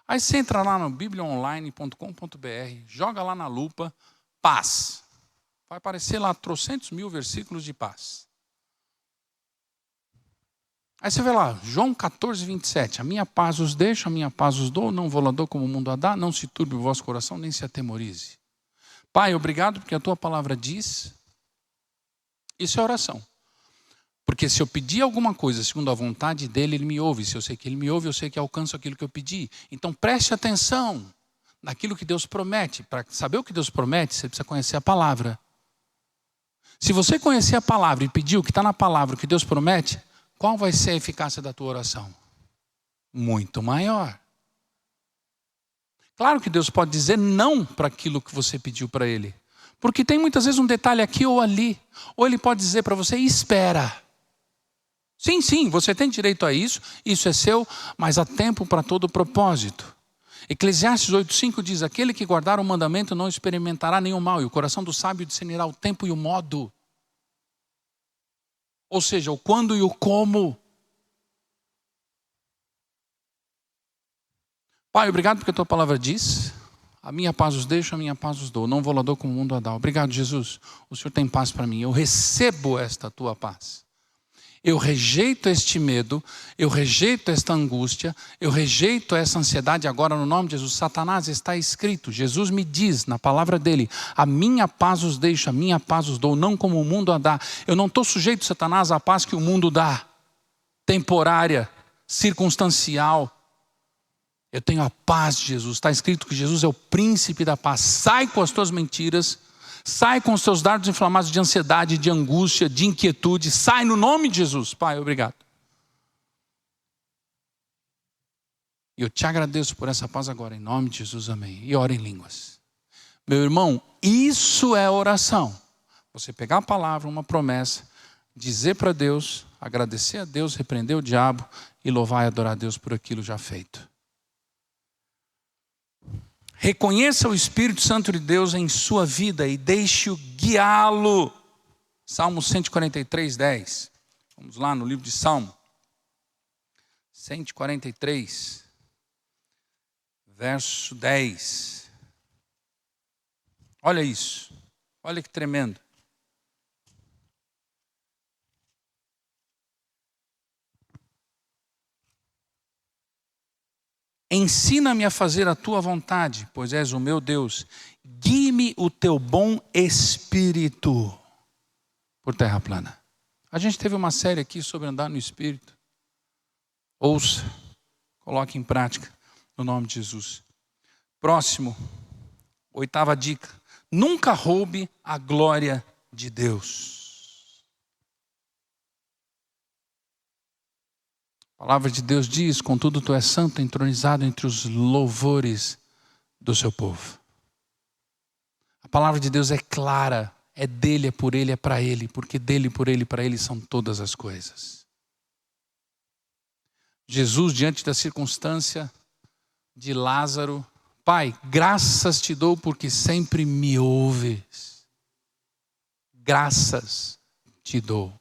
Aí você entra lá no bibliaonline.com.br, joga lá na lupa, paz. Vai aparecer lá 300.000 versículos de paz. Aí você vê lá, João 14, 27. A minha paz os deixo, a minha paz os dou, não vou lá dou como o mundo a dá, não se turbe o vosso coração, nem se atemorize. Pai, obrigado porque a tua palavra diz. Isso é oração. Porque se eu pedir alguma coisa segundo a vontade dele, ele me ouve. Se eu sei que ele me ouve, eu sei que alcanço aquilo que eu pedi. Então preste atenção naquilo que Deus promete. Para saber o que Deus promete, você precisa conhecer a palavra. Se você conhecer a palavra e pedir o que está na palavra, o que Deus promete, qual vai ser a eficácia da tua oração? Muito maior. Claro que Deus pode dizer não para aquilo que você pediu para Ele. Porque tem muitas vezes um detalhe aqui ou ali. Ou Ele pode dizer para você: espera. Sim, você tem direito a isso, isso é seu, mas há tempo para todo propósito. Eclesiastes 8,5 diz: aquele que guardar o mandamento não experimentará nenhum mal, e o coração do sábio discernirá o tempo e o modo. Ou seja, o quando e o como. Pai, obrigado porque a tua palavra diz: a minha paz os deixo, a minha paz os dou, não vou lá dou como o mundo a dá. Obrigado, Jesus, o Senhor tem paz para mim, eu recebo esta tua paz. Eu rejeito este medo, eu rejeito esta angústia, eu rejeito essa ansiedade agora no nome de Jesus. Satanás, está escrito, Jesus me diz na palavra dele: a minha paz os deixo, a minha paz os dou, não como o mundo a dá. Eu não estou sujeito, Satanás, à paz que o mundo dá, temporária, circunstancial. Eu tenho a paz de Jesus. Está escrito que Jesus é o príncipe da paz. Sai com as tuas mentiras. Sai com os seus dardos inflamados de ansiedade, de angústia, de inquietude. Sai no nome de Jesus. Pai, obrigado. E eu te agradeço por essa paz agora, em nome de Jesus, amém. E ora em línguas. Meu irmão, isso é oração. Você pegar a palavra, uma promessa, dizer para Deus, agradecer a Deus, repreender o diabo e louvar e adorar a Deus por aquilo já feito. Reconheça o Espírito Santo de Deus em sua vida e deixe-o guiá-lo. Salmo 143, 10. Vamos lá no livro de Salmo. 143, verso 10. Olha isso. Olha que tremendo. Ensina-me a fazer a tua vontade, pois és o meu Deus. Guie-me o teu bom espírito por terra plana. A gente teve uma série aqui sobre andar no espírito. Ouça, coloque em prática, no nome de Jesus. Próximo, 8ª dica. Nunca roube a glória de Deus. A palavra de Deus diz: contudo tu és santo, entronizado entre os louvores do seu povo. A palavra de Deus é clara, é dele, é por ele, é para ele, porque dele, por ele, para ele são todas as coisas. Jesus, diante da circunstância de Lázaro: Pai, graças te dou porque sempre me ouves. Graças te dou.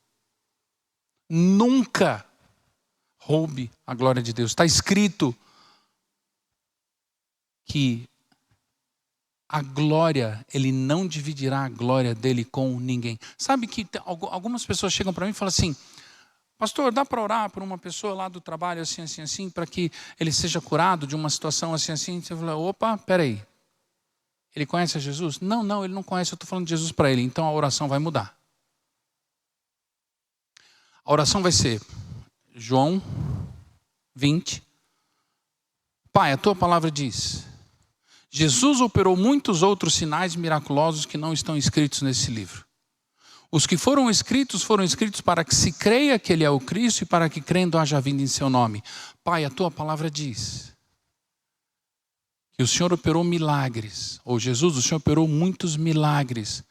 Nunca roube a glória de Deus. Está escrito que a glória, ele não dividirá a glória dele com ninguém. Sabe que algumas pessoas chegam para mim e falam assim: pastor, dá para orar por uma pessoa lá do trabalho assim, assim, assim, para que ele seja curado de uma situação assim, assim? Você fala: opa, peraí. Ele conhece a Jesus? Não, ele não conhece, eu estou falando de Jesus para ele. Então a oração vai mudar. A oração vai ser João 20. Pai, a tua palavra diz: Jesus operou muitos outros sinais miraculosos que não estão escritos nesse livro. Os que foram escritos para que se creia que ele é o Cristo e para que crendo haja vida em seu nome. Pai, a tua palavra diz que o Senhor operou milagres, ou Jesus, o Senhor operou muitos milagres,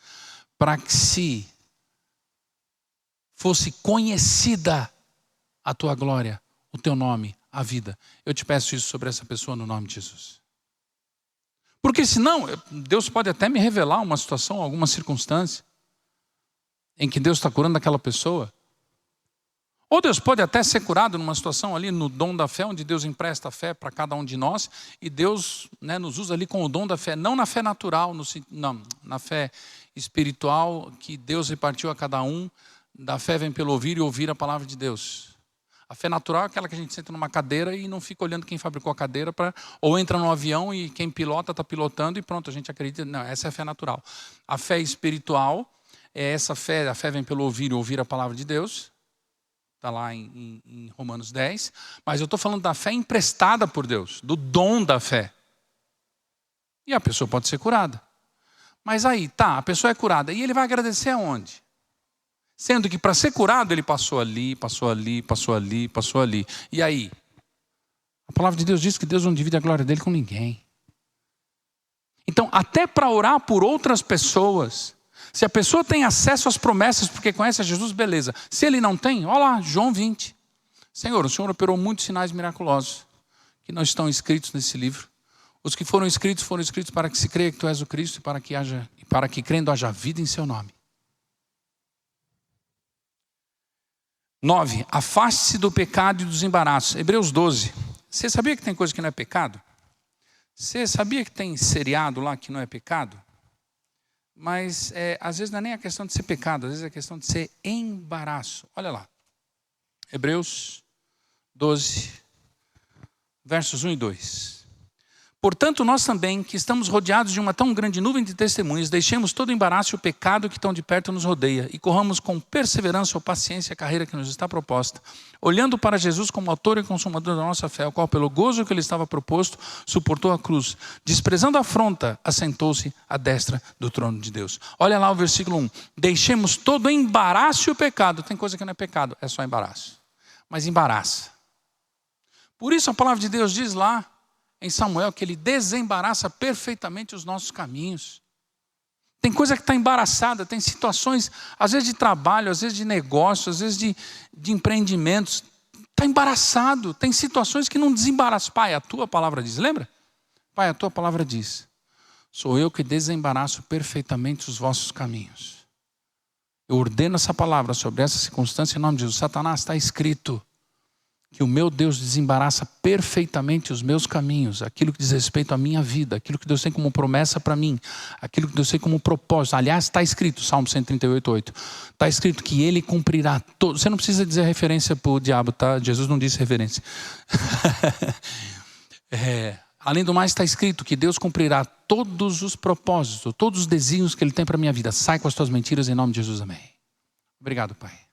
para que se fosse conhecida a tua glória, o teu nome, a vida. Eu te peço isso sobre essa pessoa no nome de Jesus. Porque senão, Deus pode até me revelar uma situação, alguma circunstância, em que Deus está curando aquela pessoa. Ou Deus pode até ser curado numa situação ali no dom da fé, onde Deus empresta a fé para cada um de nós, e Deus, né, nos usa ali com o dom da fé, não na fé natural, não, na fé espiritual que Deus repartiu a cada um. Da fé vem pelo ouvir e ouvir a palavra de Deus. A fé natural é aquela que a gente senta numa cadeira e não fica olhando quem fabricou a cadeira, ou entra no avião e quem pilota está pilotando e pronto, a gente acredita. Não, essa é a fé natural. A fé espiritual é essa fé, a fé vem pelo ouvir e ouvir a palavra de Deus. Está lá em Romanos 10. Mas eu estou falando da fé emprestada por Deus, do dom da fé. E a pessoa pode ser curada. Mas aí, tá, a pessoa é curada. E ele vai agradecer aonde? Sendo que para ser curado ele passou ali, passou ali, passou ali, passou ali. E aí? A palavra de Deus diz que Deus não divide a glória dele com ninguém. Então, até para orar por outras pessoas, se a pessoa tem acesso às promessas porque conhece a Jesus, beleza. Se ele não tem, olha lá, João 20. Senhor, o Senhor operou muitos sinais miraculosos que não estão escritos nesse livro. Os que foram escritos para que se creia que tu és o Cristo e para que crendo haja vida em seu nome. 9. Afaste-se do pecado e dos embaraços. Hebreus 12. Você sabia que tem coisa que não é pecado? Você sabia que tem seriado lá que não é pecado? Mas às vezes não é nem a questão de ser pecado, às vezes é a questão de ser embaraço. Olha lá. Hebreus 12, versos 1 e 2. Portanto, nós também, que estamos rodeados de uma tão grande nuvem de testemunhas, deixemos todo o embaraço e o pecado que tão de perto nos rodeia e corramos com perseverança ou paciência a carreira que nos está proposta, olhando para Jesus como autor e consumador da nossa fé, o qual, pelo gozo que lhe estava proposto, suportou a cruz, desprezando a afronta, assentou-se à destra do trono de Deus. Olha lá o versículo 1. Deixemos todo o embaraço e o pecado. Tem coisa que não é pecado, é só embaraço. Mas embaraça. Por isso a palavra de Deus diz lá, em Samuel, que ele desembaraça perfeitamente os nossos caminhos. Tem coisa que está embaraçada, tem situações, às vezes de trabalho, às vezes de negócio, às vezes de empreendimentos. Está embaraçado, tem situações que não desembaraçam. Pai, a tua palavra diz, lembra? Pai, a tua palavra diz, sou eu que desembaraço perfeitamente os vossos caminhos. Eu ordeno essa palavra sobre essa circunstância em nome de Jesus. Satanás, está escrito que o meu Deus desembaraça perfeitamente os meus caminhos, aquilo que diz respeito à minha vida, aquilo que Deus tem como promessa para mim, aquilo que Deus tem como propósito. Aliás, está escrito, Salmo 138:8, está escrito que Ele cumprirá todo. Você não precisa dizer referência para o diabo, tá? Jesus não disse referência. Além do mais, está escrito que Deus cumprirá todos os propósitos, todos os desígnios que Ele tem para a minha vida. Sai com as tuas mentiras em nome de Jesus, amém. Obrigado, Pai.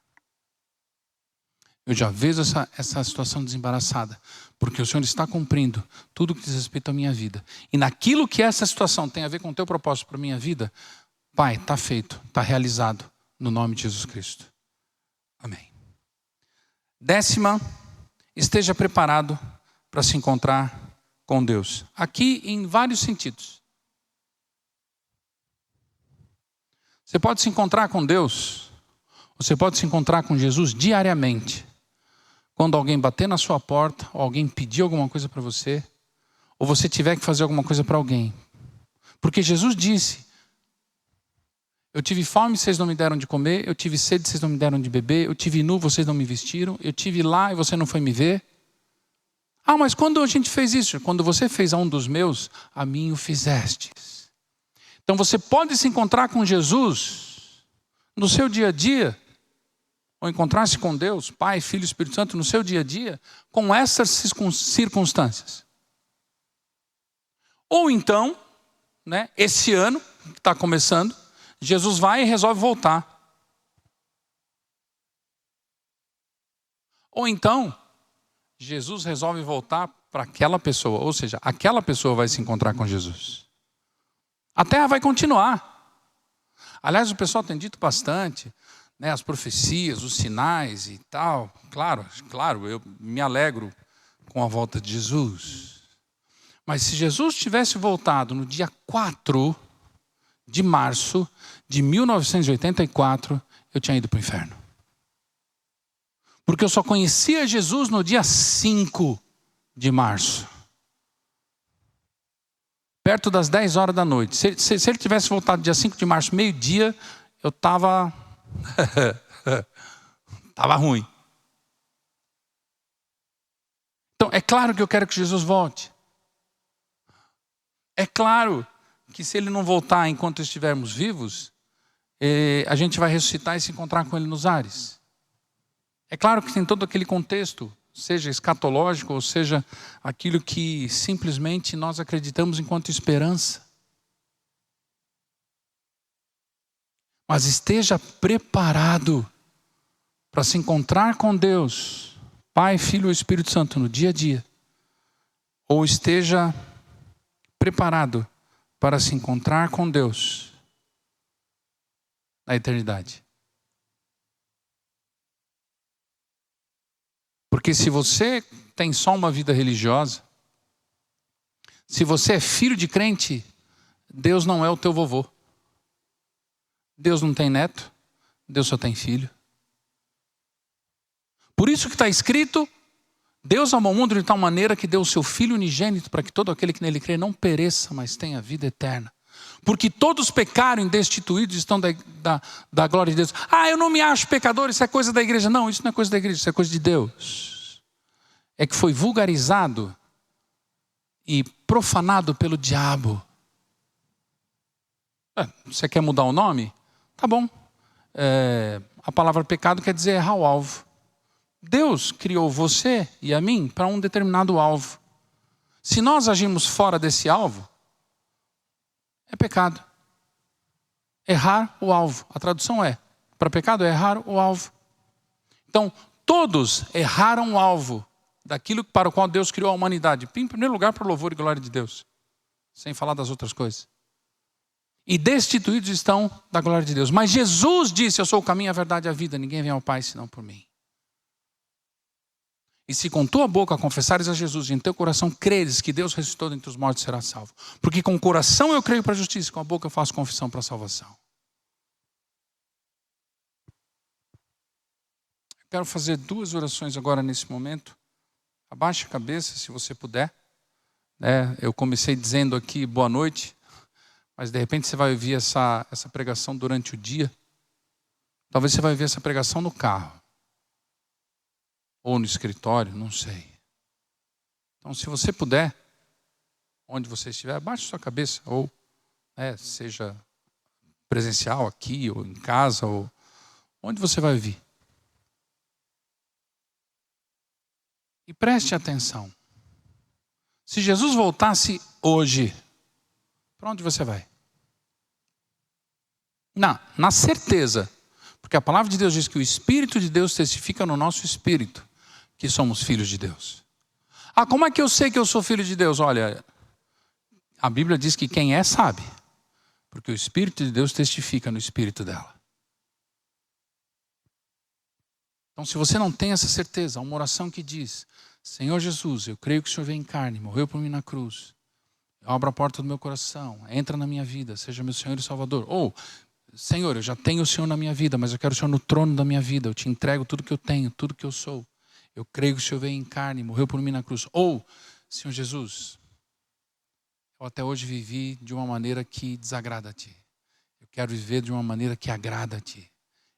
Eu já vejo essa situação desembaraçada, porque o Senhor está cumprindo tudo que diz respeito à minha vida. E naquilo que essa situação tem a ver com o teu propósito para a minha vida, Pai, está feito, está realizado, no nome de Jesus Cristo. Amém. 10ª, esteja preparado para se encontrar com Deus. Aqui em vários sentidos. Você pode se encontrar com Deus, você pode se encontrar com Jesus diariamente. Quando alguém bater na sua porta, ou alguém pedir alguma coisa para você, ou você tiver que fazer alguma coisa para alguém. Porque Jesus disse, eu tive fome, vocês não me deram de comer, eu tive sede, vocês não me deram de beber, eu tive nu, vocês não me vestiram, eu tive lá e você não foi me ver. Ah, mas quando a gente fez isso? Quando você fez a um dos meus, a mim o fizestes. Então você pode se encontrar com Jesus no seu dia a dia, ou encontrar-se com Deus, Pai, Filho e Espírito Santo, no seu dia a dia, com essas circunstâncias. Ou então, né, esse ano, que está começando, Jesus vai e resolve voltar. Ou então, Jesus resolve voltar para aquela pessoa, ou seja, aquela pessoa vai se encontrar com Jesus. A terra vai continuar. Aliás, o pessoal tem dito bastante, né, as profecias, os sinais e tal. Claro, eu me alegro com a volta de Jesus. Mas se Jesus tivesse voltado no dia 4 de março de 1984, eu tinha ido para o inferno. Porque eu só conhecia Jesus no dia 5 de março. Perto das 10 horas da noite. Se ele tivesse voltado dia 5 de março, meio-dia, eu estava... Estava ruim. Então, é claro que eu quero que Jesus volte. É claro que se ele não voltar enquanto estivermos vivos, a gente vai ressuscitar e se encontrar com ele nos ares. É claro que tem todo aquele contexto, seja escatológico, ou seja, aquilo que simplesmente nós acreditamos enquanto esperança. Mas esteja preparado para se encontrar com Deus, Pai, Filho e Espírito Santo no dia a dia. Ou esteja preparado para se encontrar com Deus na eternidade. Porque se você tem só uma vida religiosa, se você é filho de crente, Deus não é o teu vovô. Deus não tem neto, Deus só tem filho. Por isso que está escrito, Deus amou o mundo de tal maneira que deu o seu Filho unigênito para que todo aquele que nele crê não pereça, mas tenha vida eterna. Porque todos pecaram e destituídos estão da glória de Deus. Eu não me acho pecador, isso é coisa da igreja. Não, isso não é coisa da igreja, isso é coisa de Deus. É que foi vulgarizado e profanado pelo diabo. Você quer mudar o nome? Tá bom. A palavra pecado quer dizer errar o alvo. Deus criou você e a mim para um determinado alvo. Se nós agirmos fora desse alvo, é pecado. Errar o alvo. A tradução para pecado é errar o alvo. Então, todos erraram o alvo daquilo para o qual Deus criou a humanidade. Em primeiro lugar, para o louvor e glória de Deus. Sem falar das outras coisas. E destituídos estão da glória de Deus. Mas Jesus disse, eu sou o caminho, a verdade e a vida. Ninguém vem ao Pai senão por mim. E se com tua boca confessares a Jesus e em teu coração creres que Deus ressuscitou dentre os mortos, serás salvo. Porque com o coração eu creio para a justiça, com a boca eu faço confissão para a salvação. Eu quero fazer 2 orações agora nesse momento. Abaixe a cabeça se você puder. Eu comecei dizendo aqui boa noite, mas de repente você vai ouvir essa pregação durante o dia. Talvez você vai ouvir essa pregação no carro. Ou no escritório, não sei. Então, se você puder, onde você estiver, abaixe sua cabeça. Ou seja presencial aqui, ou em casa, ou onde você vai ouvir. E preste atenção. Se Jesus voltasse hoje, para onde você vai? Na certeza. Porque a palavra de Deus diz que o Espírito de Deus testifica no nosso espírito que somos filhos de Deus. Como é que eu sei que eu sou filho de Deus? Olha, a Bíblia diz que quem é sabe. Porque o Espírito de Deus testifica no espírito dela. Então, se você não tem essa certeza, há uma oração que diz, Senhor Jesus, eu creio que o Senhor veio em carne, morreu por mim na cruz. Eu abro a porta do meu coração, entra na minha vida, seja meu Senhor e Salvador. Ou, Senhor, eu já tenho o Senhor na minha vida, mas eu quero o Senhor no trono da minha vida. Eu te entrego tudo que eu tenho, tudo que eu sou. Eu creio que o Senhor veio em carne, morreu por mim na cruz. Ou, Senhor Jesus, eu até hoje vivi de uma maneira que desagrada a Ti. Eu quero viver de uma maneira que agrada a Ti.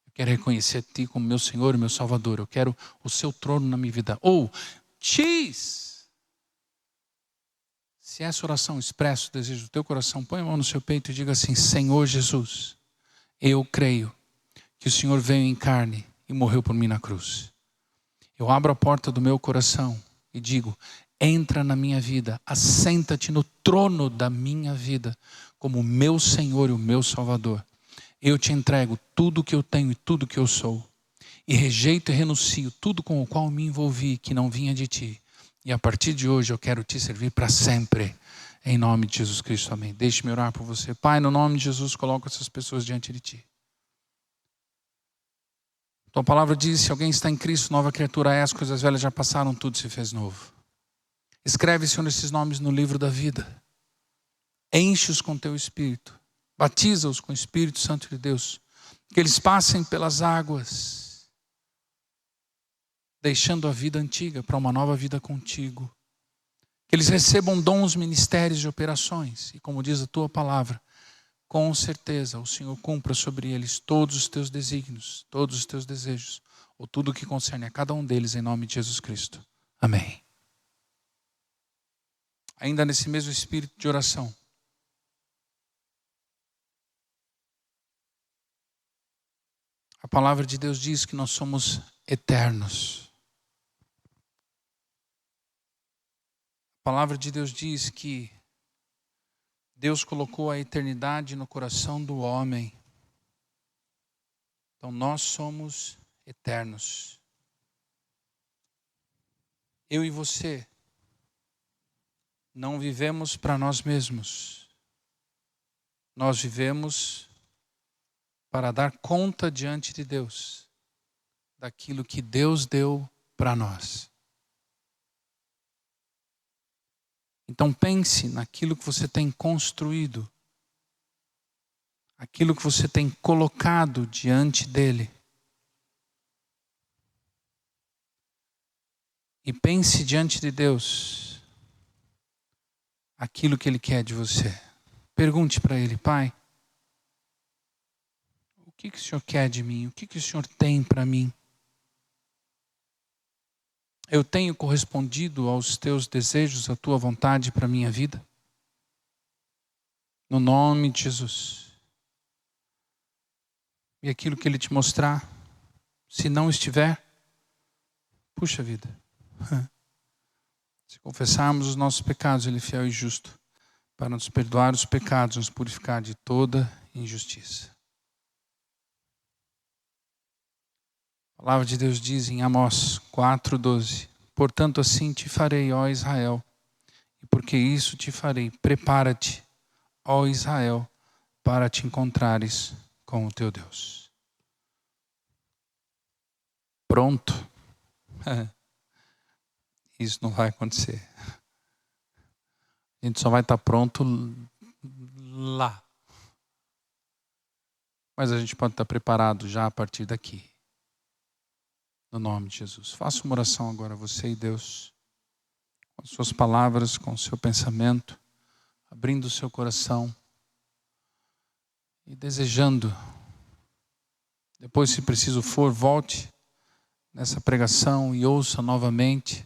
Eu quero reconhecer a Ti como meu Senhor e meu Salvador. Eu quero o Seu trono na minha vida. Ou, X. Se essa oração expressa o desejo do teu coração, põe a mão no seu peito e diga assim, Senhor Jesus, eu creio que o Senhor veio em carne e morreu por mim na cruz. Eu abro a porta do meu coração e digo, entra na minha vida, assenta-te no trono da minha vida, como o meu Senhor e o meu Salvador. Eu te entrego tudo que eu tenho e tudo que eu sou. E rejeito e renuncio tudo com o qual me envolvi, que não vinha de ti. E a partir de hoje eu quero te servir para sempre. Em nome de Jesus Cristo, amém. Deixe-me orar por você. Pai, no nome de Jesus, coloco essas pessoas diante de ti. Tua palavra diz, se alguém está em Cristo, nova criatura é, as coisas velhas já passaram, tudo se fez novo. Escreve, Senhor, esses nomes no livro da vida. Enche-os com teu Espírito. Batiza-os com o Espírito Santo de Deus. Que eles passem pelas águas, deixando a vida antiga para uma nova vida contigo. Que eles recebam dons, ministérios e operações. E como diz a tua palavra, com certeza o Senhor cumpra sobre eles todos os teus desígnios, todos os teus desejos, ou tudo o que concerne a cada um deles, em nome de Jesus Cristo. Amém. Ainda nesse mesmo espírito de oração, a palavra de Deus diz que nós somos eternos. A palavra de Deus diz que Deus colocou a eternidade no coração do homem. Então nós somos eternos. Eu e você não vivemos para nós mesmos. Nós vivemos para dar conta diante de Deus daquilo que Deus deu para nós. Então pense naquilo que você tem construído, aquilo que você tem colocado diante dele. E pense diante de Deus aquilo que ele quer de você. Pergunte para ele: Pai, o que o Senhor quer de mim? O que o Senhor tem para mim? Eu tenho correspondido aos teus desejos, à tua vontade para a minha vida? No nome de Jesus. E aquilo que ele te mostrar, se não estiver, puxa vida. Se confessarmos os nossos pecados, ele é fiel e justo para nos perdoar os pecados, nos purificar de toda injustiça. A palavra de Deus diz em Amós 4:12: portanto assim te farei, ó Israel, e porque isso te farei, prepara-te, ó Israel, para te encontrares com o teu Deus. Pronto? Isso não vai acontecer. A gente só vai estar pronto lá. Mas a gente pode estar preparado já a partir daqui. No nome de Jesus. Faça uma oração agora, você e Deus. Com as suas palavras, com o seu pensamento. Abrindo o seu coração. E desejando. Depois, se preciso for, volte nessa pregação e ouça novamente.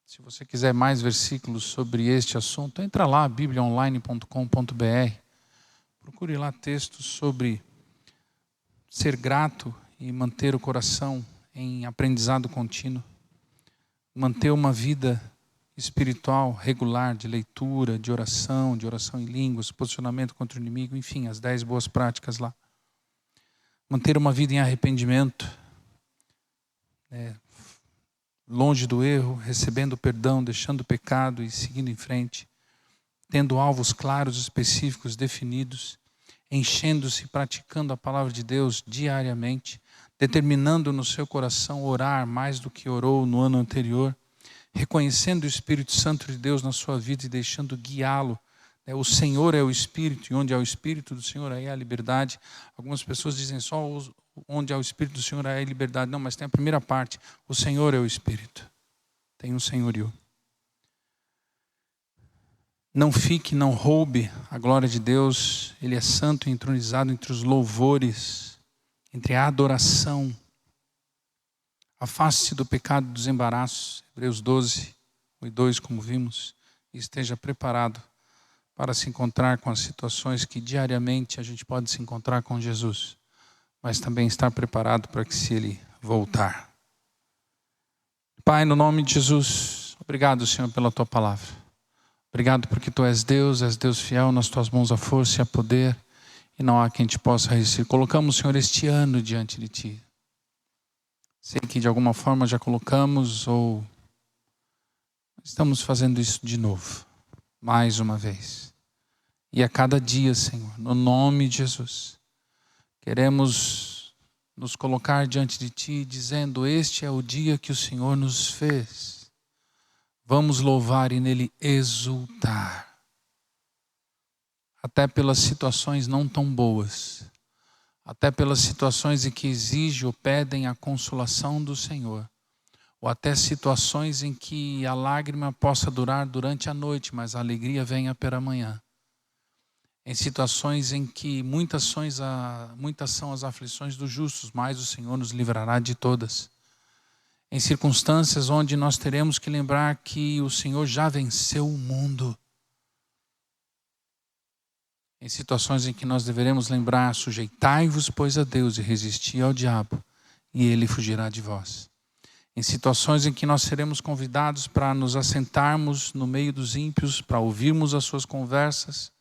Se você quiser mais versículos sobre este assunto, entra lá, bibliaonline.com.br. Procure lá textos sobre ser grato e manter o coração em aprendizado contínuo. Manter uma vida espiritual regular de leitura, de oração em línguas, posicionamento contra o inimigo, enfim, as 10 boas práticas lá. Manter uma vida em arrependimento, longe do erro, recebendo perdão, deixando o pecado e seguindo em frente. Tendo alvos claros, específicos, definidos. Enchendo-se, praticando a palavra de Deus diariamente. Determinando no seu coração orar mais do que orou no ano anterior. Reconhecendo o Espírito Santo de Deus na sua vida e deixando guiá-lo. O Senhor é o Espírito, e onde há o Espírito do Senhor, aí há a liberdade. Algumas pessoas dizem só onde há o Espírito do Senhor, aí há a liberdade. Não, mas tem a primeira parte. O Senhor é o Espírito. Tem um senhorio. Não fique, não roube a glória de Deus. Ele é santo e entronizado entre os louvores, entre a adoração. Afaste-se do pecado dos embaraços. Hebreus 12, 1 e 2, como vimos. E esteja preparado para se encontrar com as situações que diariamente a gente pode se encontrar com Jesus. Mas também estar preparado para que, se Ele voltar. Pai, no nome de Jesus, obrigado, Senhor, pela Tua palavra. Obrigado porque Tu és Deus fiel, nas Tuas mãos há força e há poder, e não há quem Te possa resistir. Colocamos, Senhor, este ano diante de Ti. Sei que de alguma forma já colocamos ou estamos fazendo isso de novo, mais uma vez. E a cada dia, Senhor, no nome de Jesus, queremos nos colocar diante de Ti, dizendo: este é o dia que o Senhor nos fez. Vamos louvar e nele exultar. Até pelas situações não tão boas. Até pelas situações em que exigem ou pedem a consolação do Senhor. Ou até situações em que a lágrima possa durar durante a noite, mas a alegria venha pela manhã. Em situações em que muitas são as aflições dos justos, mas o Senhor nos livrará de todas. Em circunstâncias onde nós teremos que lembrar que o Senhor já venceu o mundo. Em situações em que nós deveremos lembrar, sujeitai-vos, pois, a Deus e resisti ao diabo, e ele fugirá de vós. Em situações em que nós seremos convidados para nos assentarmos no meio dos ímpios, para ouvirmos as suas conversas,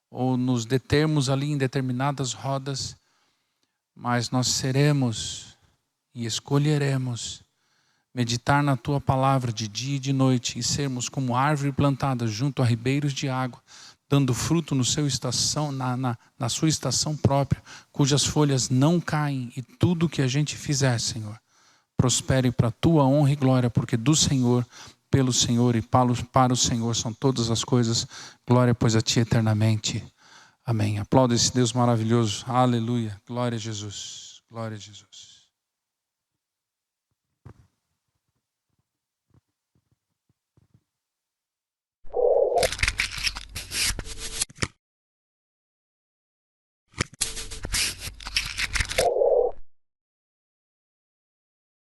ou nos determos ali em determinadas rodas, mas nós seremos e escolheremos meditar na tua palavra de dia e de noite e sermos como árvore plantada junto a ribeiros de água, dando fruto no seu estação, na sua estação própria, cujas folhas não caem, e tudo que a gente fizer, Senhor, prospere para a tua honra e glória, porque do Senhor, pelo Senhor e para o Senhor são todas as coisas. Glória, pois, a ti eternamente. Amém. Aplauda esse Deus maravilhoso. Aleluia. Glória a Jesus. Glória a Jesus.